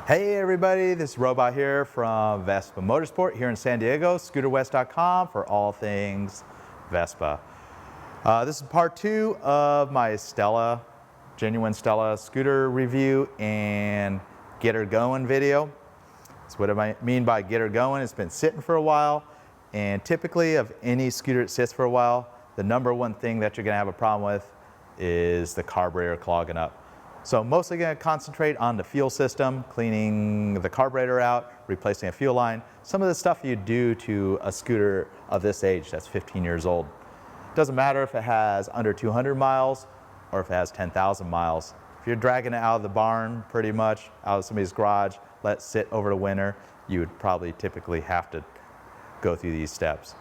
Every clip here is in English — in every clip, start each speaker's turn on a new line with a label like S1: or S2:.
S1: Hey everybody, this is Robot here from Vespa Motorsport here in San Diego, scooterwest.com for all things Vespa. This is part 2 of my Stella, genuine Stella scooter review and get her going video. That's what I mean by get her going. It's been sitting for a while, and typically of any scooter that sits for a while, the number one thing that you're going to have a problem with is the carburetor clogging up. So I'm mostly going to concentrate on the fuel system, cleaning the carburetor out, replacing a fuel line, some of the stuff you do to a scooter of this age that's 15 years old. Doesn't matter if it has under 200 miles or if it has 10,000 miles. If you're dragging it out of the barn pretty much, out of somebody's garage, let it sit over the winter, you would probably typically have to go through these steps.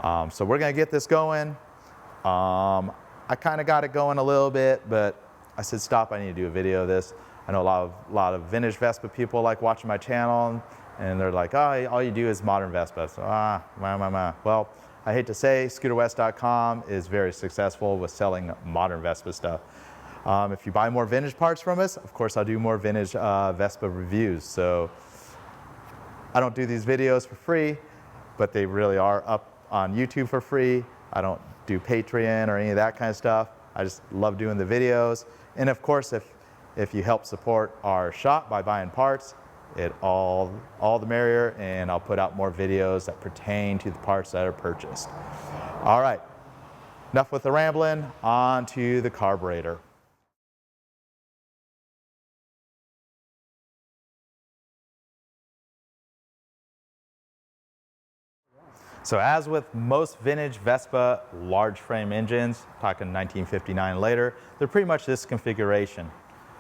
S1: So we're going to get this going. I kind of got it going a little bit, but I said, stop, I need to do a video of this. I know a lot of vintage Vespa people like watching my channel, and they're like, oh, all you do is modern Vespa. So, Well, I hate to say, scooterwest.com is very successful with selling modern Vespa stuff. If you buy more vintage parts from us, of course, I'll do more vintage Vespa reviews. So I don't do these videos for free, but they really are up on YouTube for free. I don't do Patreon or any of that kind of stuff. I just love doing the videos. And of course, if you help support our shop by buying parts, all the merrier, and I'll put out more videos that pertain to the parts that are purchased. All right, enough with the rambling, on to the carburetor. So as with most vintage Vespa large frame engines, talking 1959 later, they're pretty much this configuration.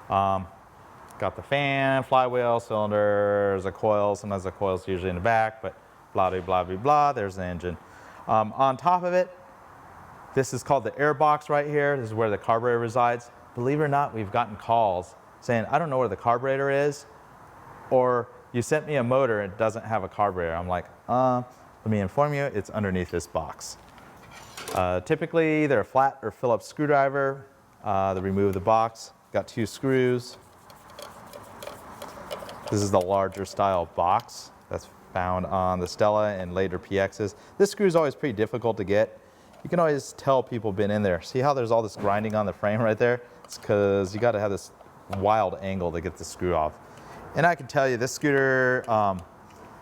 S1: Got the fan, flywheel, cylinders, a coil. Sometimes the coil's usually in the back, but blah, blah, blah, blah, blah, there's the engine. On top of it, this is called the AIRBOX right here. This is where the carburetor resides. Believe it or not, we've gotten calls saying, I don't know where the carburetor is, or you sent me a motor, it doesn't have a carburetor. I'm like, let me inform you, it's underneath this box. Typically, they're a flat or Phillips screwdriver. They remove the box. Got 2 screws. This is the larger style box that's found on the Stella and later PXs. This screw is always pretty difficult to get. You can always tell people been in there. See how there's all this grinding on the frame right there? It's because you got to have this wild angle to get the screw off. And I can tell you, this scooter,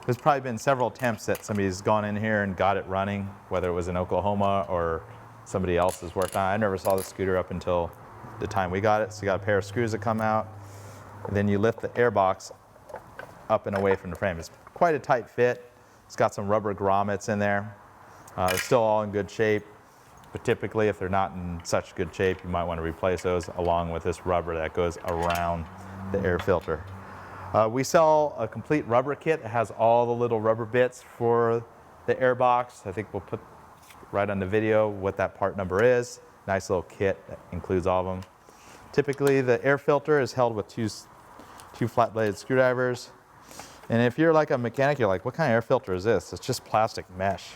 S1: there's probably been several attempts that somebody's gone in here and got it running, whether it was in Oklahoma or somebody else has worked on it. I never saw the scooter up until the time we got it. So you got a pair of screws that come out, and then you lift the AIRBOX up and away from the frame. It's quite a tight fit. It's got some rubber grommets in there. They're still all in good shape, but typically if they're not in such good shape, you might want to replace those along with this rubber that goes around the air filter. We sell a complete rubber kit that has all the little rubber bits for the AIRBOX. I think we'll put right on the video what that part number is. Nice little kit that includes all of them. Typically, the air filter is held with two flat-bladed screwdrivers. And if you're like a mechanic, you're like, what kind of air filter is this? It's just plastic mesh.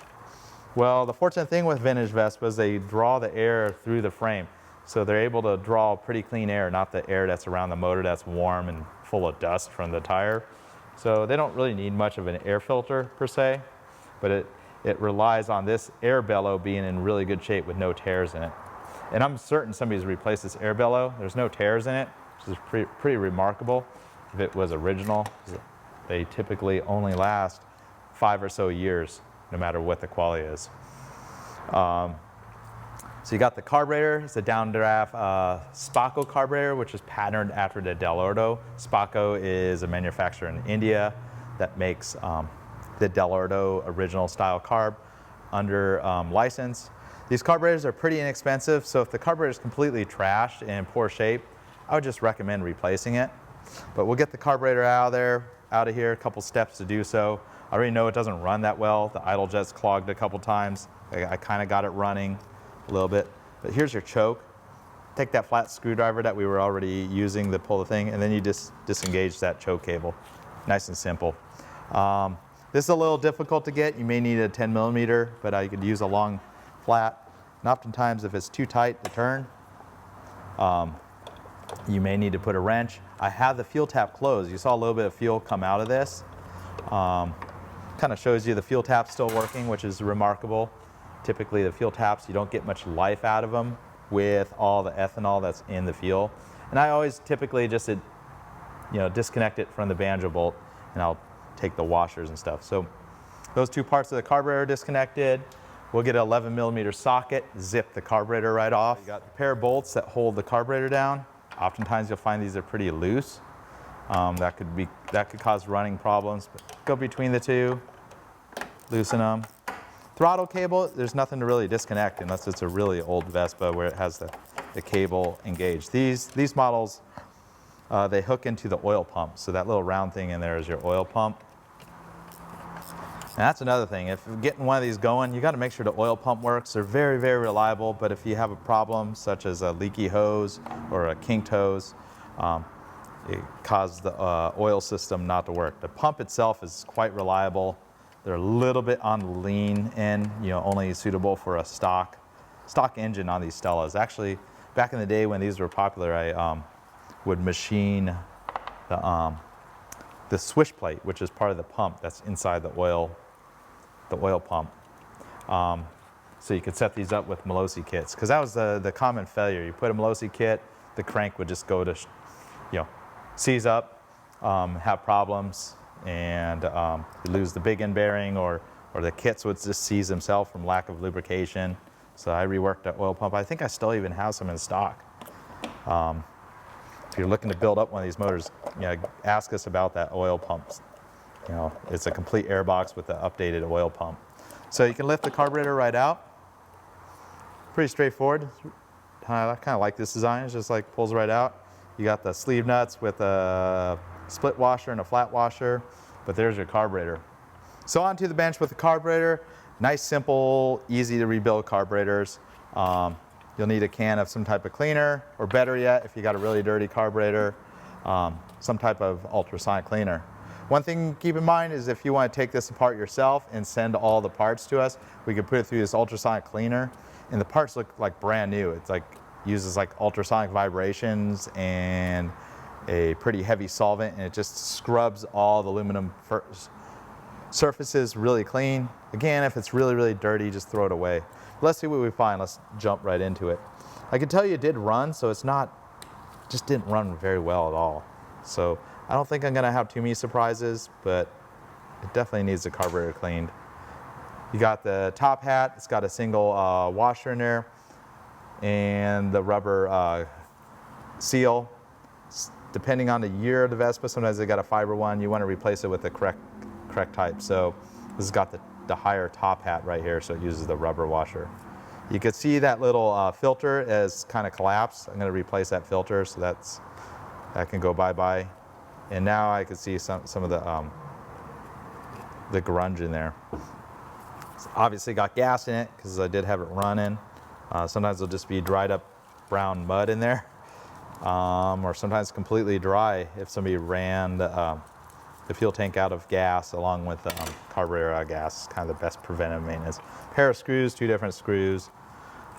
S1: Well, the fortunate thing with vintage Vespas, they draw the air through the frame. So they're able to draw pretty clean air, not the air that's around the motor that's warm and full of dust from the tire. So they don't really need much of an air filter per se, but it relies on this air bellow being in really good shape with no tears in it. And I'm certain somebody's replaced this air bellow. There's no tears in it, which is pretty remarkable. If it was original, they typically only last 5 or so years, no matter what the quality is. So you got the carburetor. It's a downdraft Spaco carburetor, which is patterned after the DELLORTO. Spaco is a manufacturer in India that makes the DELLORTO original style carb under license. These carburetors are pretty inexpensive, so if the carburetor is completely trashed and in poor shape, I would just recommend replacing it. But we'll get the carburetor out of here, a couple steps to do so. I already know it doesn't run that well. The idle jet's clogged a couple times. I kind of got it running a little bit, but here's your choke. Take that flat screwdriver that we were already using to pull the thing, and then you just disengage that choke cable. Nice and simple. This is a little difficult to get. You may need a 10 millimeter, but I could use a long flat. And oftentimes if it's too tight to turn, you may need to put a wrench. I have the fuel tap closed. You saw a little bit of fuel come out of this. Kind of shows you the fuel tap's still working, which is remarkable. Typically the fuel taps, you don't get much life out of them with all the ethanol that's in the fuel. And I always typically just disconnect it from the banjo bolt, and I'll take the washers and stuff. So those two parts of the carburetor are disconnected. We'll get an 11mm socket, zip the carburetor right off. You got the pair of bolts that hold the carburetor down. Oftentimes you'll find these are pretty loose. That could cause running problems, but go between the two, loosen them. Throttle cable, there's nothing to really disconnect unless it's a really old Vespa where it has the cable engaged. These models, they hook into the oil pump. So that little round thing in there is your oil pump. And that's another thing. If you're getting one of these going, you got to make sure the oil pump works. They're very, very reliable, but if you have a problem such as a leaky hose or a kinked hose, it causes the oil system not to work. The pump itself is quite reliable. They're a little bit on the lean end, only suitable for a stock engine on these Stellas. Actually, back in the day when these were popular, I would machine the swish plate, which is part of the pump that's inside the oil pump. So you could set these up with Malossi kits, because that was the common failure. You put a Malossi kit, the crank would just go to, seize up, have problems, and you lose the big end bearing, or the kits would just seize themselves from lack of lubrication. So I reworked that oil pump. I think I still even have some in stock. If you're looking to build up one of these motors, ask us about that oil pump. It's a complete AIRBOX with the updated oil pump. So you can lift the carburetor right out. Pretty straightforward. I kind of like this design. It's just like pulls right out. You got the sleeve nuts with a split washer and a flat washer, but there's your carburetor. So onto the bench with the carburetor. Nice, simple, easy to rebuild carburetors. You'll need a can of some type of cleaner, or better yet, if you got a really dirty carburetor, some type of ultrasonic cleaner. One thing to keep in mind is if you want to take this apart yourself and send all the parts to us, we could put it through this ultrasonic cleaner, and the parts look like brand new. It's like uses like ultrasonic vibrations and a pretty heavy solvent, and it just scrubs all the aluminum surfaces really clean. Again, if it's really, really dirty, just throw it away. Let's see what we find. Let's jump right into it. I can tell you it did run, so it's just didn't run very well at all. So I don't think I'm gonna have too many surprises, but it definitely needs the carburetor cleaned. You got the top hat, it's got a single washer in there, and the rubber seal. Depending on the year of the Vespa, sometimes they got a fiber one. You want to replace it with the correct type. So this has got the higher top hat right here, so it uses the rubber washer. You can see that little filter is kind of collapsed. I'm going to replace that filter, so that can go bye-bye. And now I can see some of the grunge in there. It's obviously got gas in it because I did have it running. Sometimes it'll just be dried up brown mud in there, or sometimes completely dry if somebody ran the fuel tank out of gas along with the carburetor out of gas. Kind of the best preventive maintenance. Pair of screws, 2 different screws.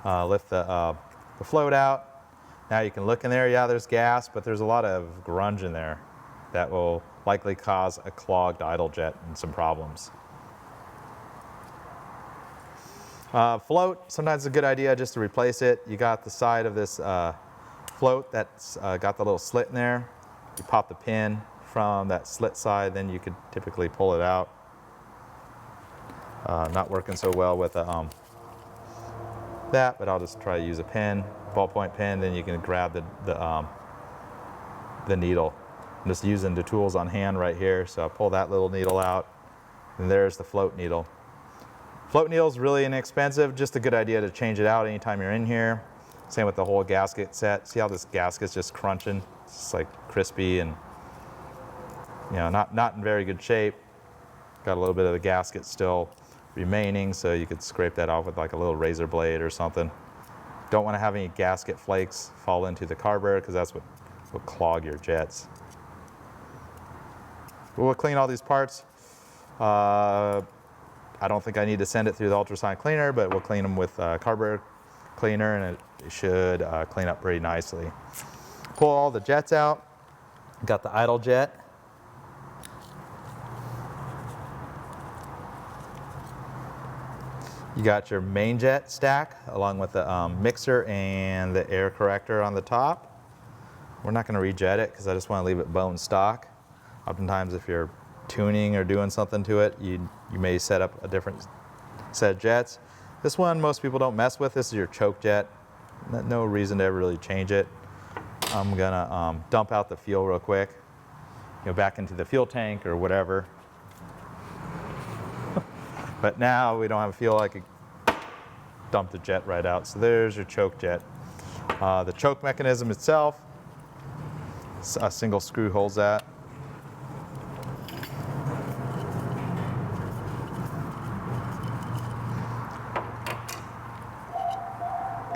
S1: Lift the float out. Now you can look in there, yeah, there's gas, but there's a lot of grunge in there that will likely cause a clogged idle jet and some problems. Float, sometimes it's a good idea just to replace it. You got the side of this float that's got the little slit in there. You pop the pin from that slit side, then you could typically pull it out. Not working so well with that, but I'll just try to use a pin, ballpoint pen, then you can grab the needle. I'm just using the tools on hand right here, so I pull that little needle out, and there's the float needle. Float needle is really inexpensive, just a good idea to change it out anytime you're in here. Same with the whole gasket set. See how this gasket's just crunching? It's just like crispy and not in very good shape. Got a little bit of the gasket still remaining, so you could scrape that off with like a little razor blade or something. Don't want to have any gasket flakes fall into the carburetor because that's what will clog your jets. We'll clean all these parts. I don't think I need to send it through the ultrasonic cleaner, but we'll clean them with carburetor cleaner, and it should clean up pretty nicely. Pull all the jets out. Got the idle jet. You got your main jet stack along with the mixer and the air corrector on the top. We're not going to rejet it because I just want to leave it bone stock. Oftentimes if you're tuning or doing something to it, you may set up a different set of jets. This one most people don't mess with. This is your choke jet. No reason to ever really change it. I'm going to dump out the fuel real quick. Go back into the fuel tank or whatever. But now we don't have a fuel, I could dump the jet right out. So there's your choke jet. The choke mechanism itself, a single screw holds that.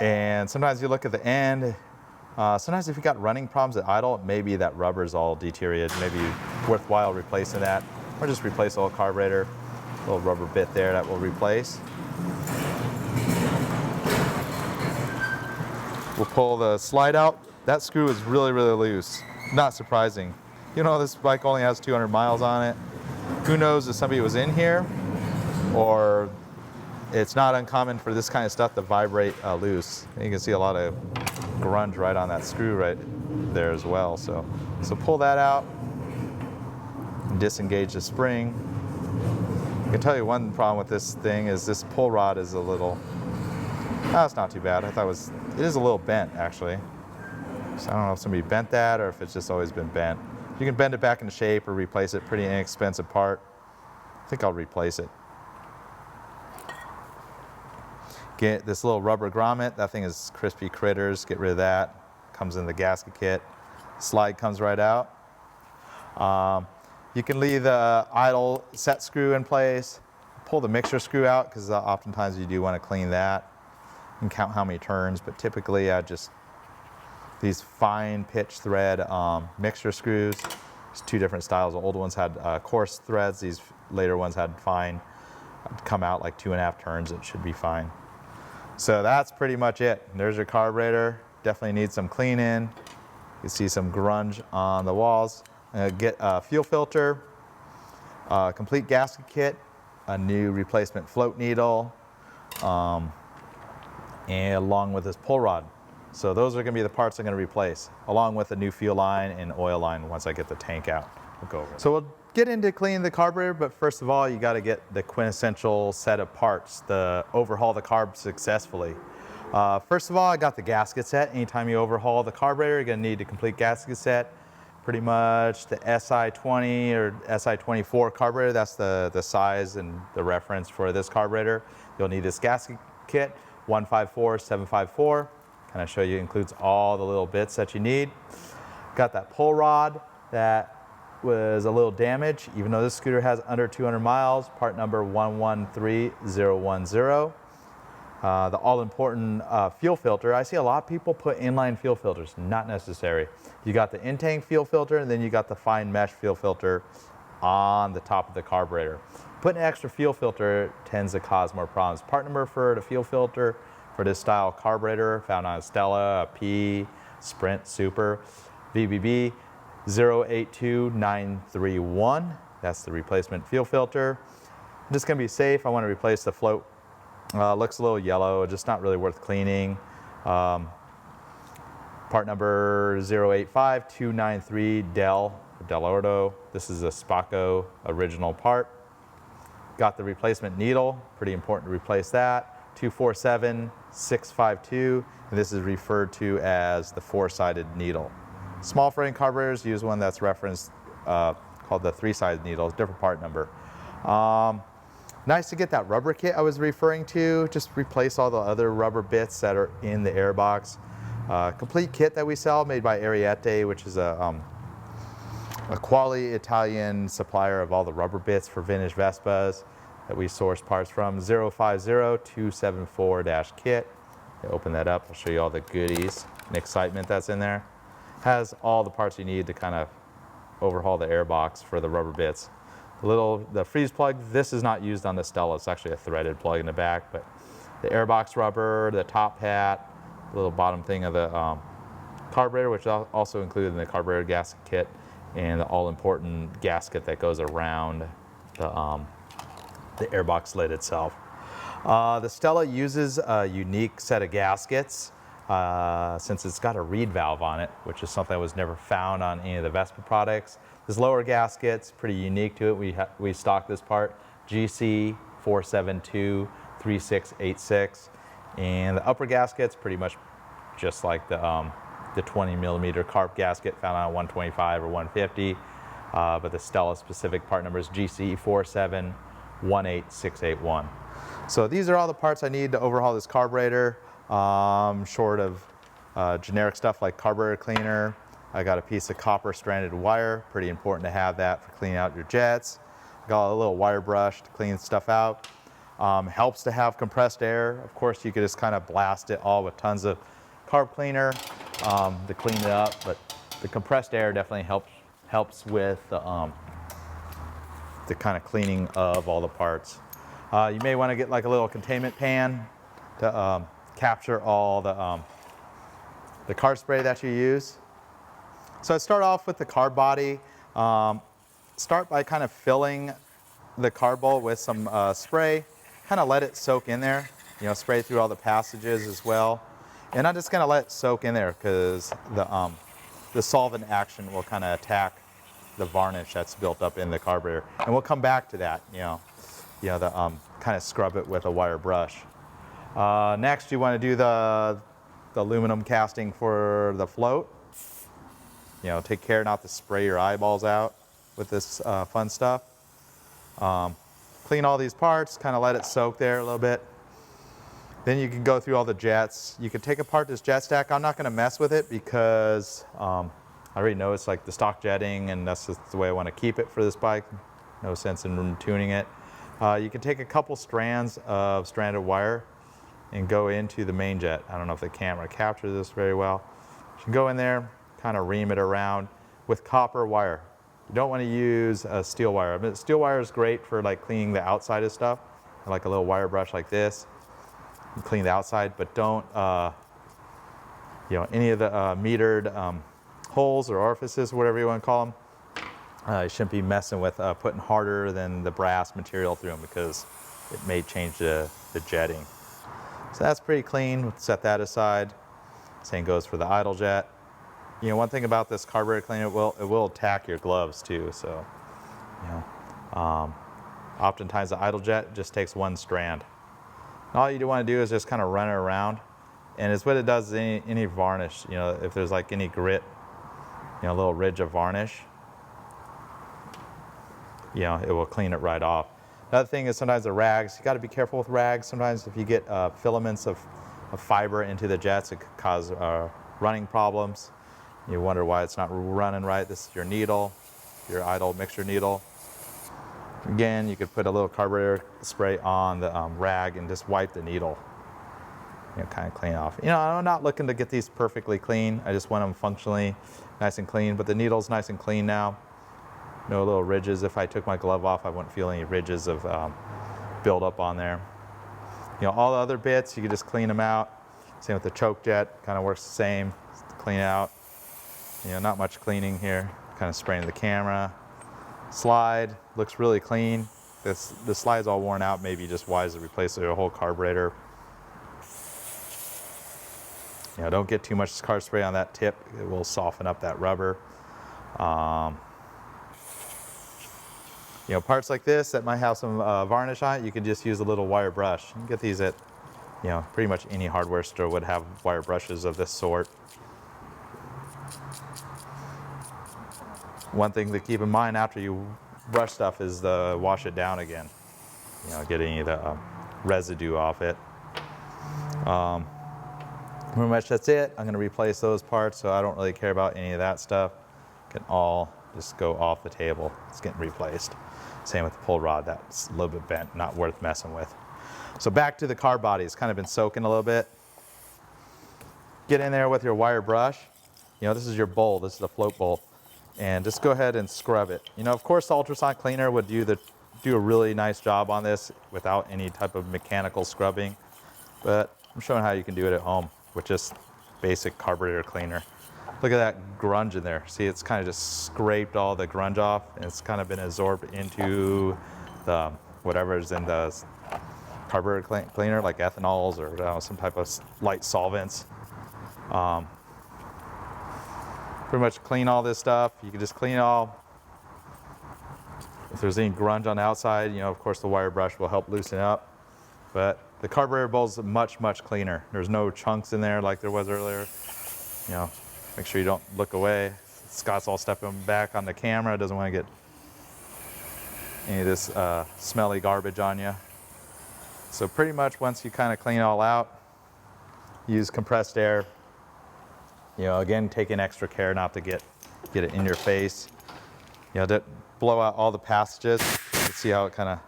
S1: And sometimes you look at the end, sometimes if you got running problems at idle, maybe that rubber's all deteriorated, maybe worthwhile replacing that, or just replace the whole carburetor. Little rubber bit there that we'll replace. We'll pull the slide out. That screw is really, really loose. Not surprising. You know, this bike only has 200 miles on it. Who knows if somebody was in here, or it's not uncommon for this kind of stuff to vibrate loose. And you can see a lot of grunge right on that screw right there as well. So pull that out and disengage the spring. I can tell you one problem with this thing is this pull rod is a little, it's not too bad. I thought it is a little bent actually. So I don't know if somebody bent that or if it's just always been bent. You can bend it back into shape or replace it, pretty inexpensive part. I think I'll replace it. Get this little rubber grommet, that thing is crispy critters, get rid of that. Comes in the gasket kit. Slide comes right out. You can leave the idle set screw in place, pull the mixer screw out because oftentimes you do want to clean that and count how many turns, but typically I just, these fine pitch thread mixer screws, there's two different styles. The old ones had coarse threads, these later ones had fine, come out like 2.5 turns, it should be fine. So that's pretty much it. There's your carburetor, definitely needs some cleaning. You can see some grunge on the walls. Get a fuel filter, a complete gasket kit, a new replacement float needle, and along with this pull rod. So those are going to be the parts I'm going to replace, along with a new fuel line and oil line once I get the tank out. We'll go over it. So we'll get into cleaning the carburetor, but first of all, you got to get the quintessential set of parts to overhaul the carb successfully. First of all, I got the gasket set. Anytime you overhaul the carburetor, you're going to need a complete gasket set. Pretty much the SI20 or SI24 carburetor, that's the size and the reference for this carburetor. You'll need this gasket kit, 154754. Kind of show you, includes all the little bits that you need. Got that pull rod that was a little damaged, even though this scooter has under 200 miles, part number 113010. The all-important fuel filter. I see a lot of people put inline fuel filters, not necessary. You got the in-tank fuel filter, and then you got the fine mesh fuel filter on the top of the carburetor. Putting an extra fuel filter tends to cause more problems. Part number for the fuel filter for this style carburetor, found on a Stella, a P, Sprint, Super, VBB 082931. That's the replacement fuel filter. I'm just gonna be safe. I want to replace the float. Looks a little yellow, just not really worth cleaning. Part number 085293 DELLORTO. This is a Spaco original part. Got the replacement needle, pretty important to replace that. 247652, and this is referred to as the 4-sided needle. Small frame carburetors use one that's referenced called the 3-sided needle, different part number. Nice to get that rubber kit I was referring to, just replace all the other rubber bits that are in the AIRBOX. Complete kit that we sell, made by Ariete, which is a quality Italian supplier of all the rubber bits for vintage Vespas that we source parts from. 050274-kit. Open that up, I'll show you all the goodies and excitement that's in there. Has all the parts you need to kind of overhaul the AIRBOX for the rubber bits. The freeze plug, this is not used on the Stella, it's actually a threaded plug in the back, but the AIRBOX rubber, the top hat, the little bottom thing of the carburetor, which is also included in the carburetor gasket kit, and the all-important gasket that goes around the airbox lid itself. The Stella uses a unique set of gaskets since it's got a reed valve on it, which is something that was never found on any of the Vespa products. This lower gasket's pretty unique to it. We stock this part, GC4723686, and the upper gasket's pretty much just like the 20mm CARB gasket found on a 125 or 150, but the Stella specific part number is GC4718681. So these are all the parts I need to overhaul this carburetor, short of generic stuff like carburetor cleaner. I got a piece of copper stranded wire, pretty important to have that for cleaning out your jets. Got a little wire brush to clean stuff out. Helps to have compressed air. Of course, you could just kind of blast it all with tons of carb cleaner to clean it up, but the compressed air definitely helps with the kind of cleaning of all the parts. You may want to get like a little containment pan to capture all the car spray that you use. So I start off with the carb body. Start by kind of filling the carb bowl with some spray. Kind of let it soak in there. You know, spray through all the passages as well. And I'm just going to let it soak in there because the solvent action will kind of attack the varnish that's built up in the carburetor. And we'll come back to that, kind of scrub it with a wire brush. Next, you want to do the aluminum casting for the float. Take care not to spray your eyeballs out with this fun stuff. Clean all these parts, kind of let it soak there a little bit. Then you can go through all the jets. You can take apart this jet stack. I'm not going to mess with it because I already know it's like the stock jetting, and that's just the way I want to keep it for this bike. No sense in tuning it. You can take a couple strands of stranded wire and go into the main jet. I don't know if the camera captures this very well. You can go in there, kind of ream it around with copper wire. You don't want to use a steel wire. I mean, steel wire is great for like cleaning the outside of stuff. I like a little wire brush like this. You clean the outside, but don't, any of the metered holes or orifices, whatever you want to call them. You shouldn't be messing with putting harder than the brass material through them because it may change the jetting. So that's pretty clean. We'll set that aside. Same goes for the idle jet. One thing about this carburetor cleaner, it will attack your gloves too. So, oftentimes the idle jet just takes one strand. All you want to do is just kind of run it around, and it's what it does is any varnish. If there's like any grit, a little ridge of varnish, it will clean it right off. Another thing is sometimes the rags. You got to be careful with rags. Sometimes if you get filaments of fiber into the jets, it could cause running problems. You wonder why it's not running right. This is your needle, your idle mixture needle. Again, you could put a little carburetor spray on the rag and just wipe the needle. Kind of clean off. I'm not looking to get these perfectly clean. I just want them functionally nice and clean, but the needle's nice and clean now. No little ridges. If I took my glove off, I wouldn't feel any ridges of build up on there. All the other bits, you can just clean them out. Same with the choke jet, kind of works the same. Clean out. Not much cleaning here. Kind of spraying the camera. Slide looks really clean. The slide's all worn out. Maybe just wise to replace the whole carburetor. Don't get too much car spray on that tip. It will soften up that rubber. Parts like this that might have some varnish on it, you can just use a little wire brush. You can get these at, pretty much any hardware store would have wire brushes of this sort. One thing to keep in mind after you brush stuff is to wash it down again. Get any of the residue off it. Pretty much that's it. I'm going to replace those parts, so I don't really care about any of that stuff. Can all just go off the table. It's getting replaced. Same with the pull rod. That's a little bit bent, not worth messing with. So back to the car body. It's kind of been soaking a little bit. Get in there with your wire brush. This is your bowl. This is the float bowl. And just go ahead and scrub it. Of course, the ultrasonic cleaner would do a really nice job on this without any type of mechanical scrubbing. But I'm showing how you can do it at home with just basic carburetor cleaner. Look at that grunge in there. See, it's kind of just scraped all the grunge off, and it's kind of been absorbed into the whatever's in the carburetor cleaner, like ethanols or some type of light solvents. Pretty much clean all this stuff. You can just clean it all. If there's any grunge on the outside, you know, of course the wire brush will help loosen it up. But the carburetor bowl is much, much cleaner. There's no chunks in there like there was earlier. You know, make sure you don't look away. Scott's all stepping back on the camera. Doesn't want to get any of this smelly garbage on you. So pretty much once you kind of clean it all out, use compressed air. You know, again, taking extra care not to get it in your face. You know, to blow out all the passages. You can see how it kind of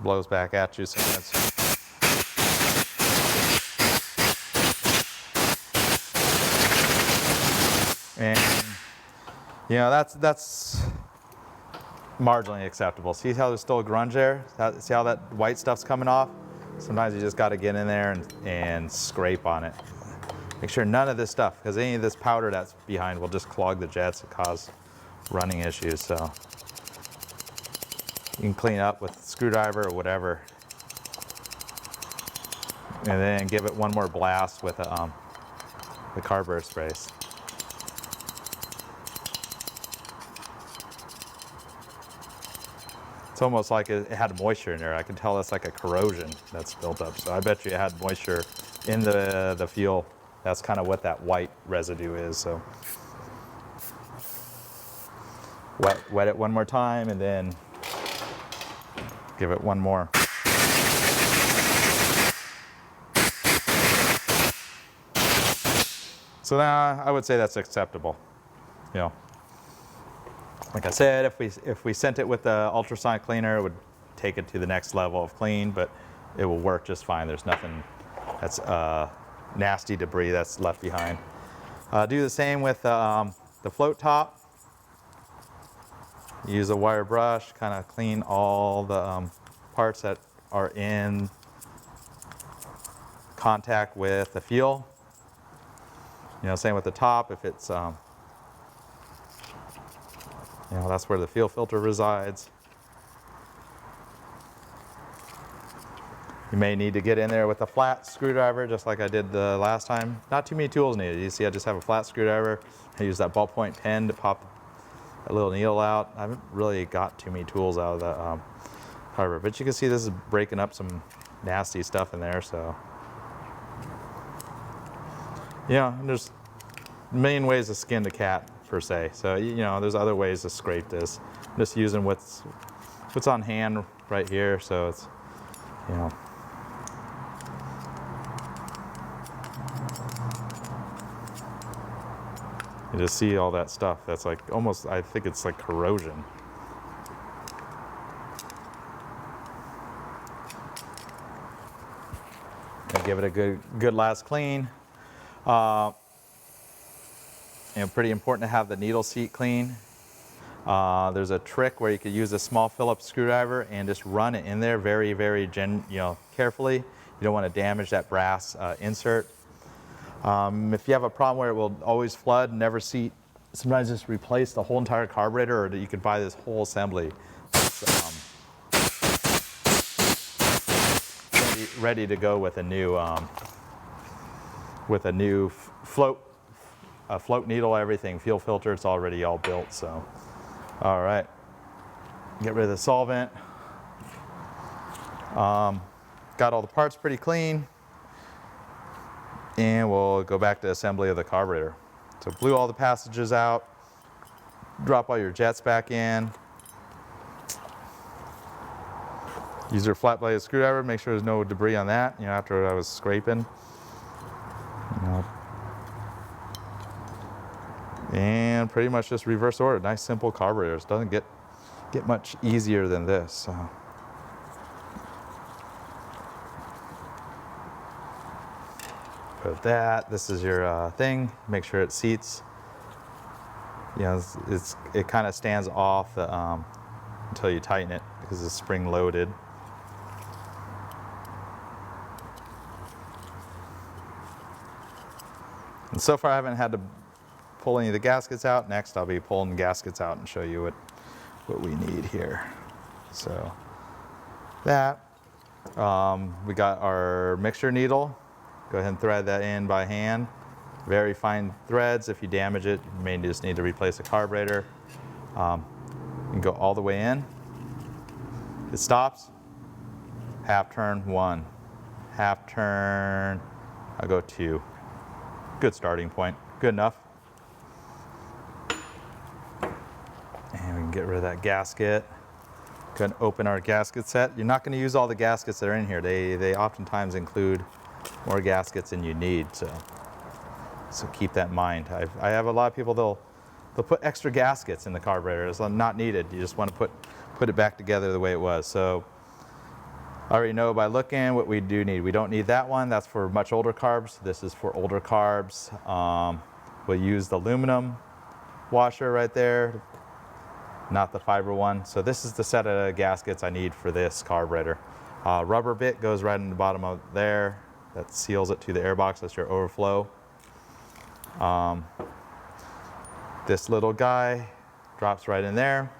S1: blows back at you. So and you know, that's marginally acceptable. See how there's still a grunge there? See how that white stuff's coming off? Sometimes you just got to get in there and scrape on it. Make sure none of this stuff, because any of this powder that's behind will just clog the jets and cause running issues. So you can clean it up with a screwdriver or whatever, and then give it one more blast with the carburetor sprays. It's almost like it had moisture in there. I can tell it's like a corrosion that's built up. So I bet you it had moisture in the fuel. That's kind of what that white residue is. So wet it one more time and then give it one more. So now I would say that's acceptable. You know, like I said, if we sent it with the ultrasonic cleaner, it would take it to the next level of clean, but it will work just fine. There's nothing that's nasty debris that's left behind. Do the same with the float top. Use a wire brush, kind of clean all the parts that are in contact with the fuel. You know, same with the top. If it's, you know, that's where the fuel filter resides. You may need to get in there with a flat screwdriver, just like I did the last time. Not too many tools needed. You see, I just have a flat screwdriver. I use that ballpoint pen to pop a little needle out. I haven't really got too many tools out of the carburetor, but you can see this is breaking up some nasty stuff in there. So, yeah, there's a million ways to skin the cat per se. So, you know, there's other ways to scrape this. I'm just using what's on hand right here. So it's, you know. You just see all that stuff. That's like almost, I think it's like corrosion. And give it a good last clean. You know, pretty important to have the needle seat clean. There's a trick where you could use a small Phillips screwdriver and just run it in there very, very carefully. You don't want to damage that brass insert. If you have a problem where it will always flood, never seat, sometimes just replace the whole entire carburetor, or you could buy this whole assembly that's ready to go with a new float needle, everything, fuel filter. It's already all built. So, all right, get rid of the solvent. Got all the parts pretty clean. And we'll go back to assembly of the carburetor. So blew all the passages out, drop all your jets back in. Use your flat bladed screwdriver, make sure there's no debris on that, you know, after I was scraping. You know. And pretty much just reverse order. Nice simple carburetors. Doesn't get much easier than this. So. Put that. This is your thing. Make sure it seats. You know, it kind of stands off the, until you tighten it because it's spring loaded. And so far I haven't had to pull any of the gaskets out. Next I'll be pulling the gaskets out and show you what we need here. So that, we got our mixture needle. Go ahead and thread that in by hand. Very fine threads. If you damage it, you may just need to replace a carburetor. You can go all the way in. It stops. Half turn 1. Half turn, I'll go 2. Good starting point. Good enough. And we can get rid of that gasket. Go ahead and open our gasket set. You're not going to use all the gaskets that are in here. They oftentimes include more gaskets than you need, so keep that in mind. I have a lot of people, they'll put extra gaskets in the carburetor. It's not needed. You just want to put it back together the way it was. So I already know by looking what we do need. We don't need that one. That's for much older carbs. This is for older carbs. We'll use the aluminum washer right there, not the fiber one. So this is the set of gaskets I need for this carburetor. Rubber bit goes right in the bottom of there. That seals it to the airbox. That's your overflow. This little guy drops right in there.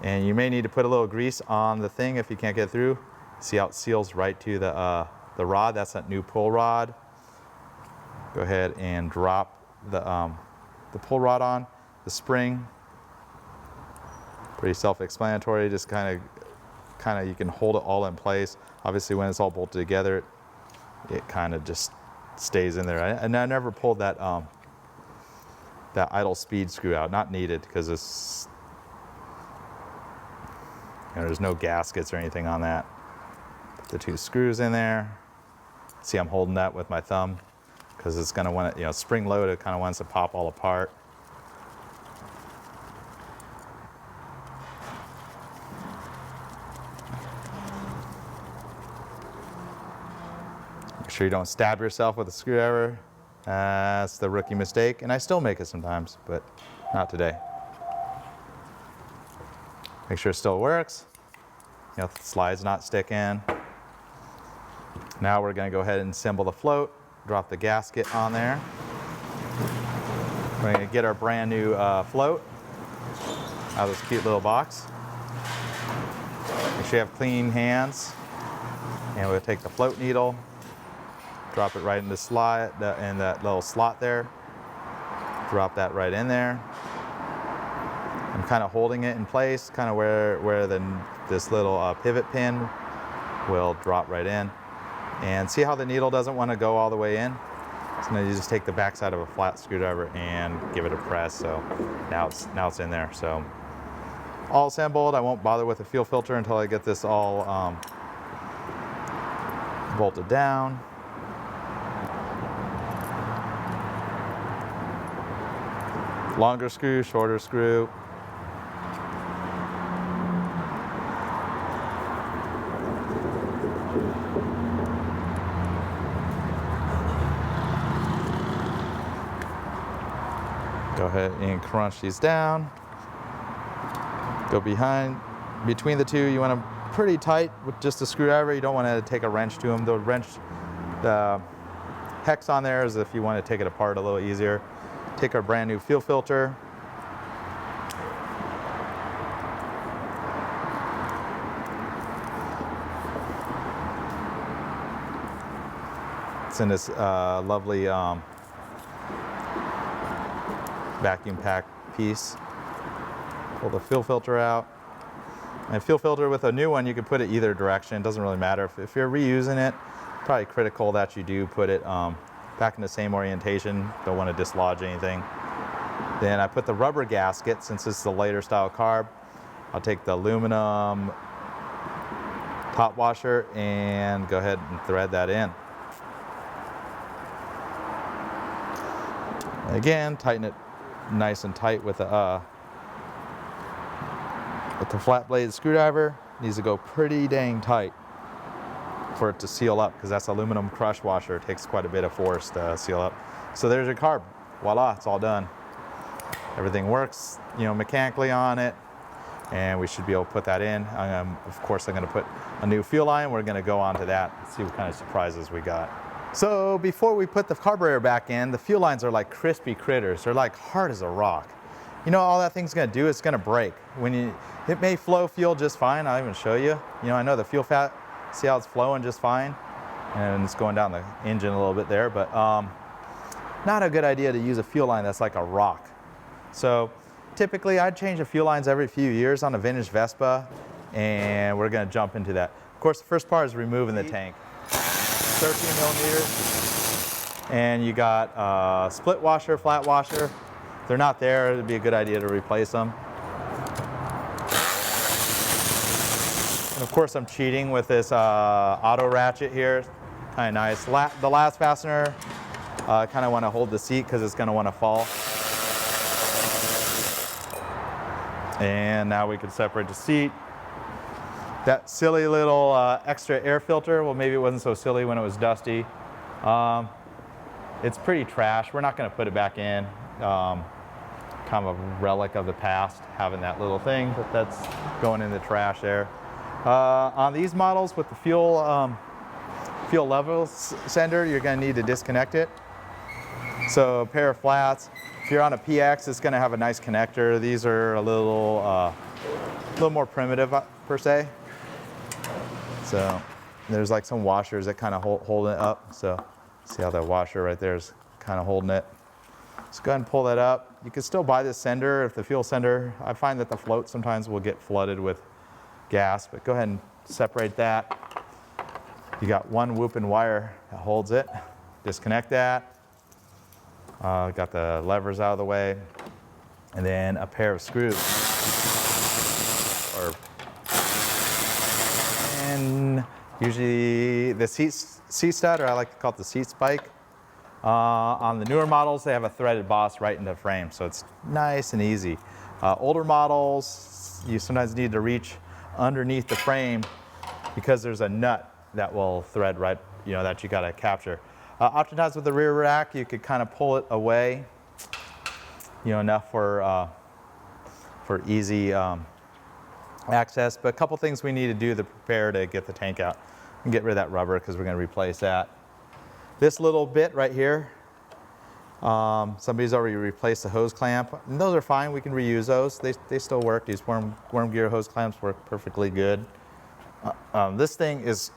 S1: And you may need to put a little grease on the thing if you can't get through. See how it seals right to the rod? That's that new pull rod. Go ahead and drop the pull rod on. The spring, pretty self-explanatory. Just kind of you can hold it all in place. Obviously, when it's all bolted together, it kind of just stays in there. And I never pulled that that idle speed screw out. Not needed because it's, there's no gaskets or anything on that. Put the 2 screws in there. See, I'm holding that with my thumb because it's going to want to, spring loaded, kind of wants to pop all apart. Make sure you don't stab yourself with a screwdriver. That's the rookie mistake, and I still make it sometimes, but not today. Make sure it still works. The slide's not sticking. Now we're going to go ahead and assemble the float, drop the gasket on there. We're going to get our brand new float out of this cute little box. Make sure you have clean hands. And we'll take the float needle, drop it right in the slot, in that little slot there. Drop that right in there. I'm kind of holding it in place, kind of where this little pivot pin will drop right in. And see how the needle doesn't want to go all the way in? So now you just take the back side of a flat screwdriver and give it a press. So now it's in there. So all assembled. I won't bother with the fuel filter until I get this all bolted down. Longer screw, shorter screw. Go ahead and crunch these down. Go between the two. You want them pretty tight with just a screwdriver. You don't want to take a wrench to them. The hex on there is if you want to take it apart a little easier. Take our brand new fuel filter. It's in this lovely vacuum pack piece. Pull the fuel filter out. And fuel filter with a new one, you can put it either direction. It doesn't really matter. If you're reusing it, probably critical that you do put it back in the same orientation. Don't want to dislodge anything. Then I put the rubber gasket, since this is the later style carb. I'll take the aluminum top washer and go ahead and thread that in. Again, tighten it nice and tight with the flat blade screwdriver. It needs to go pretty dang tight for it to seal up, because that's aluminum crush washer. It takes quite a bit of force to seal up. So there's your carb. Voila, it's all done. Everything works, mechanically on it, and we should be able to put that in. Of course, I'm going to put a new fuel line. We're going to go on to that and see what kind of surprises we got. So before we put the carburetor back in, the fuel lines are like crispy critters. They're like hard as a rock. You know, all that thing's gonna do is it's gonna break. It may flow fuel just fine. I'll even show you. You know, I know the fuel fat, see how it's flowing just fine? And it's going down the engine a little bit there, but not a good idea to use a fuel line that's like a rock. So typically I'd change the fuel lines every few years on a vintage Vespa, and we're gonna jump into that. Of course, the first part is removing the tank. 13 millimeters, and you got split washer, flat washer. If they're not there, it'd be a good idea to replace them. And of course, I'm cheating with this auto ratchet here. Kind of nice. The last fastener, kind of want to hold the seat because it's going to want to fall. And now we can separate the seat. That silly little extra air filter, well, maybe it wasn't so silly when it was dusty. It's pretty trash. We're not going to put it back in. Kind of a relic of the past, having that little thing, but that's going in the trash there. On these models with the fuel level sender, you're going to need to disconnect it. So a pair of flats. If you're on a PX, it's going to have a nice connector. These are a little more primitive per se. So there's like some washers that kind of hold it up. So see how that washer right there is kind of holding it. So go ahead and pull that up. You can still buy this sender if the fuel sender, I find that the float sometimes will get flooded with gas, but go ahead and separate that. You got one whooping wire that holds it. Disconnect that. Got the levers out of the way. And then a pair of screws. And usually the seat stud, or I like to call it the seat spike. On the newer models, they have a threaded boss right in the frame, so it's nice and easy. Older models, you sometimes need to reach underneath the frame because there's a nut that will thread right, you know, that you got to capture. Oftentimes with the rear rack, you could kind of pull it away, you know, enough for easy access. But a couple things we need to do to prepare to get the tank out and get rid of that rubber because we're going to replace that. This little bit right here, somebody's already replaced the hose clamp. And those are fine, we can reuse those. They still work. These worm gear hose clamps work perfectly good. This thing is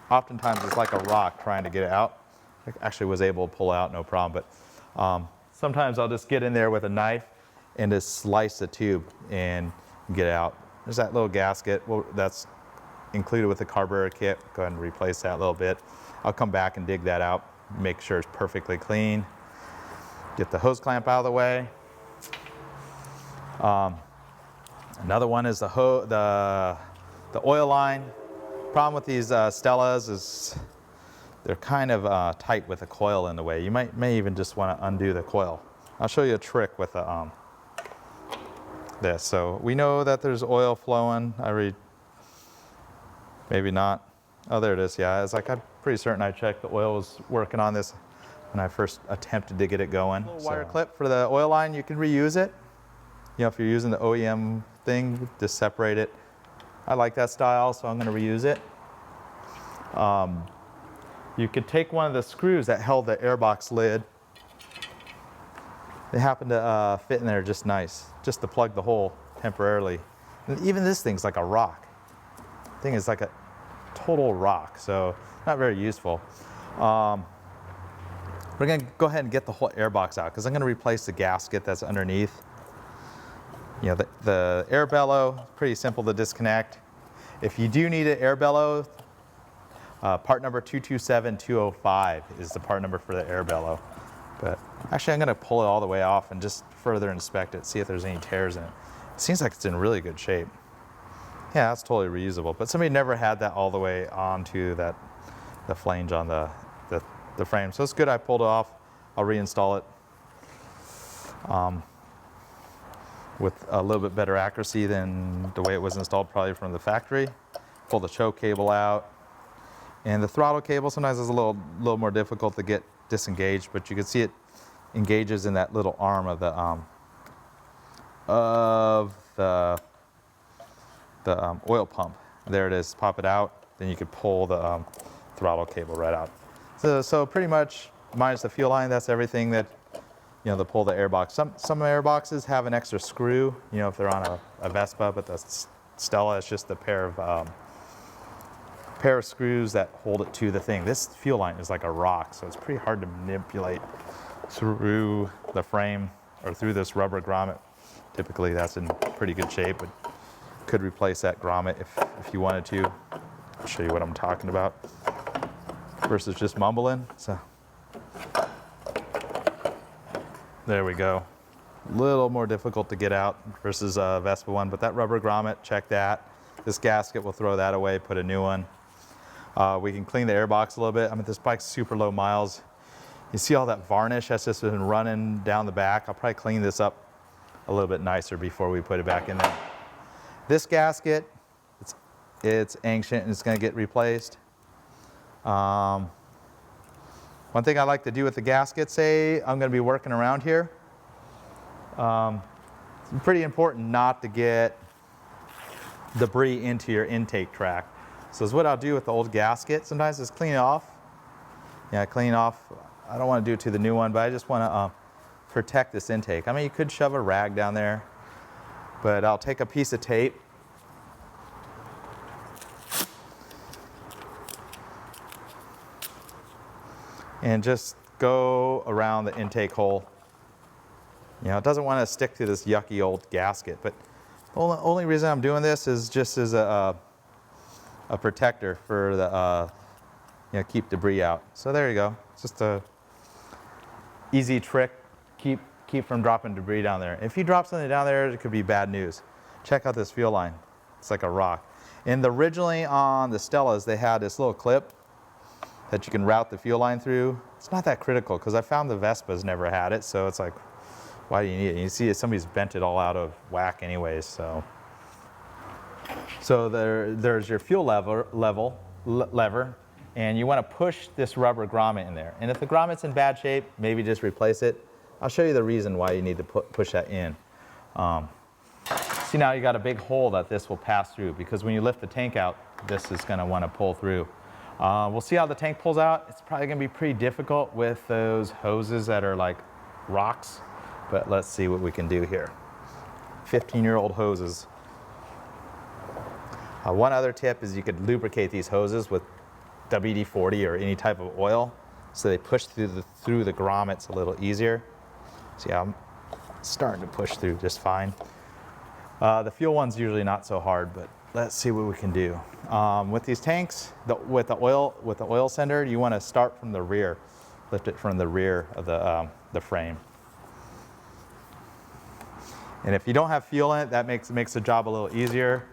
S1: oftentimes it's like a rock trying to get it out. I actually was able to pull out no problem, but sometimes I'll just get in there with a knife and just slice the tube and get it out. There's that little gasket that's included with the carburetor kit. Go ahead and replace that a little bit. I'll come back and dig that out, make sure it's perfectly clean. Get the hose clamp out of the way. Another one is the oil line. Problem with these Stellas is they're kind of tight with the coil in the way. You may even just want to undo the coil. I'll show you a trick with this. So we know that there's oil flowing. Maybe not. Oh, there it is. Yeah, it's like I'm pretty certain I checked the oil was working on this when I first attempted to get it going. Little wire clip for the oil line, you can reuse it. You know, if you're using the OEM thing, just separate it. I like that style, so I'm going to reuse it. You could take one of the screws that held the AIRBOX lid. They happen to fit in there just nice, just to plug the hole temporarily. And even this thing's like a rock. The thing is like a total rock, so not very useful. We're going to go ahead and get the whole AIRBOX out because I'm going to replace the gasket that's underneath. You know, the air bellow, pretty simple to disconnect. If you do need an air bellow, part number 227205 is the part number for the air bellow. But actually I'm going to pull it all the way off and just further inspect it, see if there's any tears in it. It seems like it's in really good shape. Yeah, that's totally reusable, but somebody never had that all the way onto the flange on the frame. So it's good I pulled it off. I'll reinstall it with a little bit better accuracy than the way it was installed probably from the factory. Pull the choke cable out. And the throttle cable sometimes is a little more difficult to get disengaged, but you can see it engages in that little arm of the oil pump. There it is, pop it out, then you could pull the throttle cable right out. So pretty much minus the fuel line, that's everything that, you know, to pull the airbox. Some airboxes have an extra screw, you know, if they're on a Vespa, but the Stella is just a pair of screws that hold it to the thing. This fuel line is like a rock, so it's pretty hard to manipulate through the frame or through this rubber grommet. Typically that's in pretty good shape, but could replace that grommet if you wanted to. I'll show you what I'm talking about versus just mumbling. So there we go. A little more difficult to get out versus a Vespa one, but that rubber grommet, check that. This gasket, we'll throw that away, put a new one. We can clean the airbox a little bit. I mean, this bike's super low miles. You see all that varnish that's just been running down the back. I'll probably clean this up a little bit nicer before we put it back in there. This gasket, it's ancient and it's gonna get replaced. One thing I like to do with the gasket, say I'm gonna be working around here, it's pretty important not to get debris into your intake track. So is what I'll do with the old gasket sometimes is clean it off. Yeah, clean off. I don't want to do it to the new one, but I just want to protect this intake. I mean, you could shove a rag down there, but I'll take a piece of tape and just go around the intake hole. You know, it doesn't want to stick to this yucky old gasket, but the only reason I'm doing this is just as a protector for the, you know, keep debris out. So there you go. It's just a easy trick, keep from dropping debris down there. If you drop something down there, it could be bad news. Check out this fuel line. It's like a rock. And originally on the Stellas, they had this little clip that you can route the fuel line through. It's not that critical because I found the Vespas never had it, so it's like, why do you need it? And you see somebody's bent it all out of whack anyways, so. So there's your fuel lever, and you want to push this rubber grommet in there. And if the grommet's in bad shape, maybe just replace it. I'll show you the reason why you need to push that in. See, now you got a big hole that this will pass through, because when you lift the tank out, this is going to want to pull through. We'll see how the tank pulls out. It's probably going to be pretty difficult with those hoses that are like rocks, but let's see what we can do here. 15-year-old hoses. One other tip is you could lubricate these hoses with WD-40 or any type of oil, so they push through the grommets a little easier. See, I'm starting to push through just fine. The fuel one's usually not so hard, but let's see what we can do. With these tanks, with the oil sender, you want to start from the rear, lift it from the rear of the frame. And if you don't have fuel in it, that makes the job a little easier.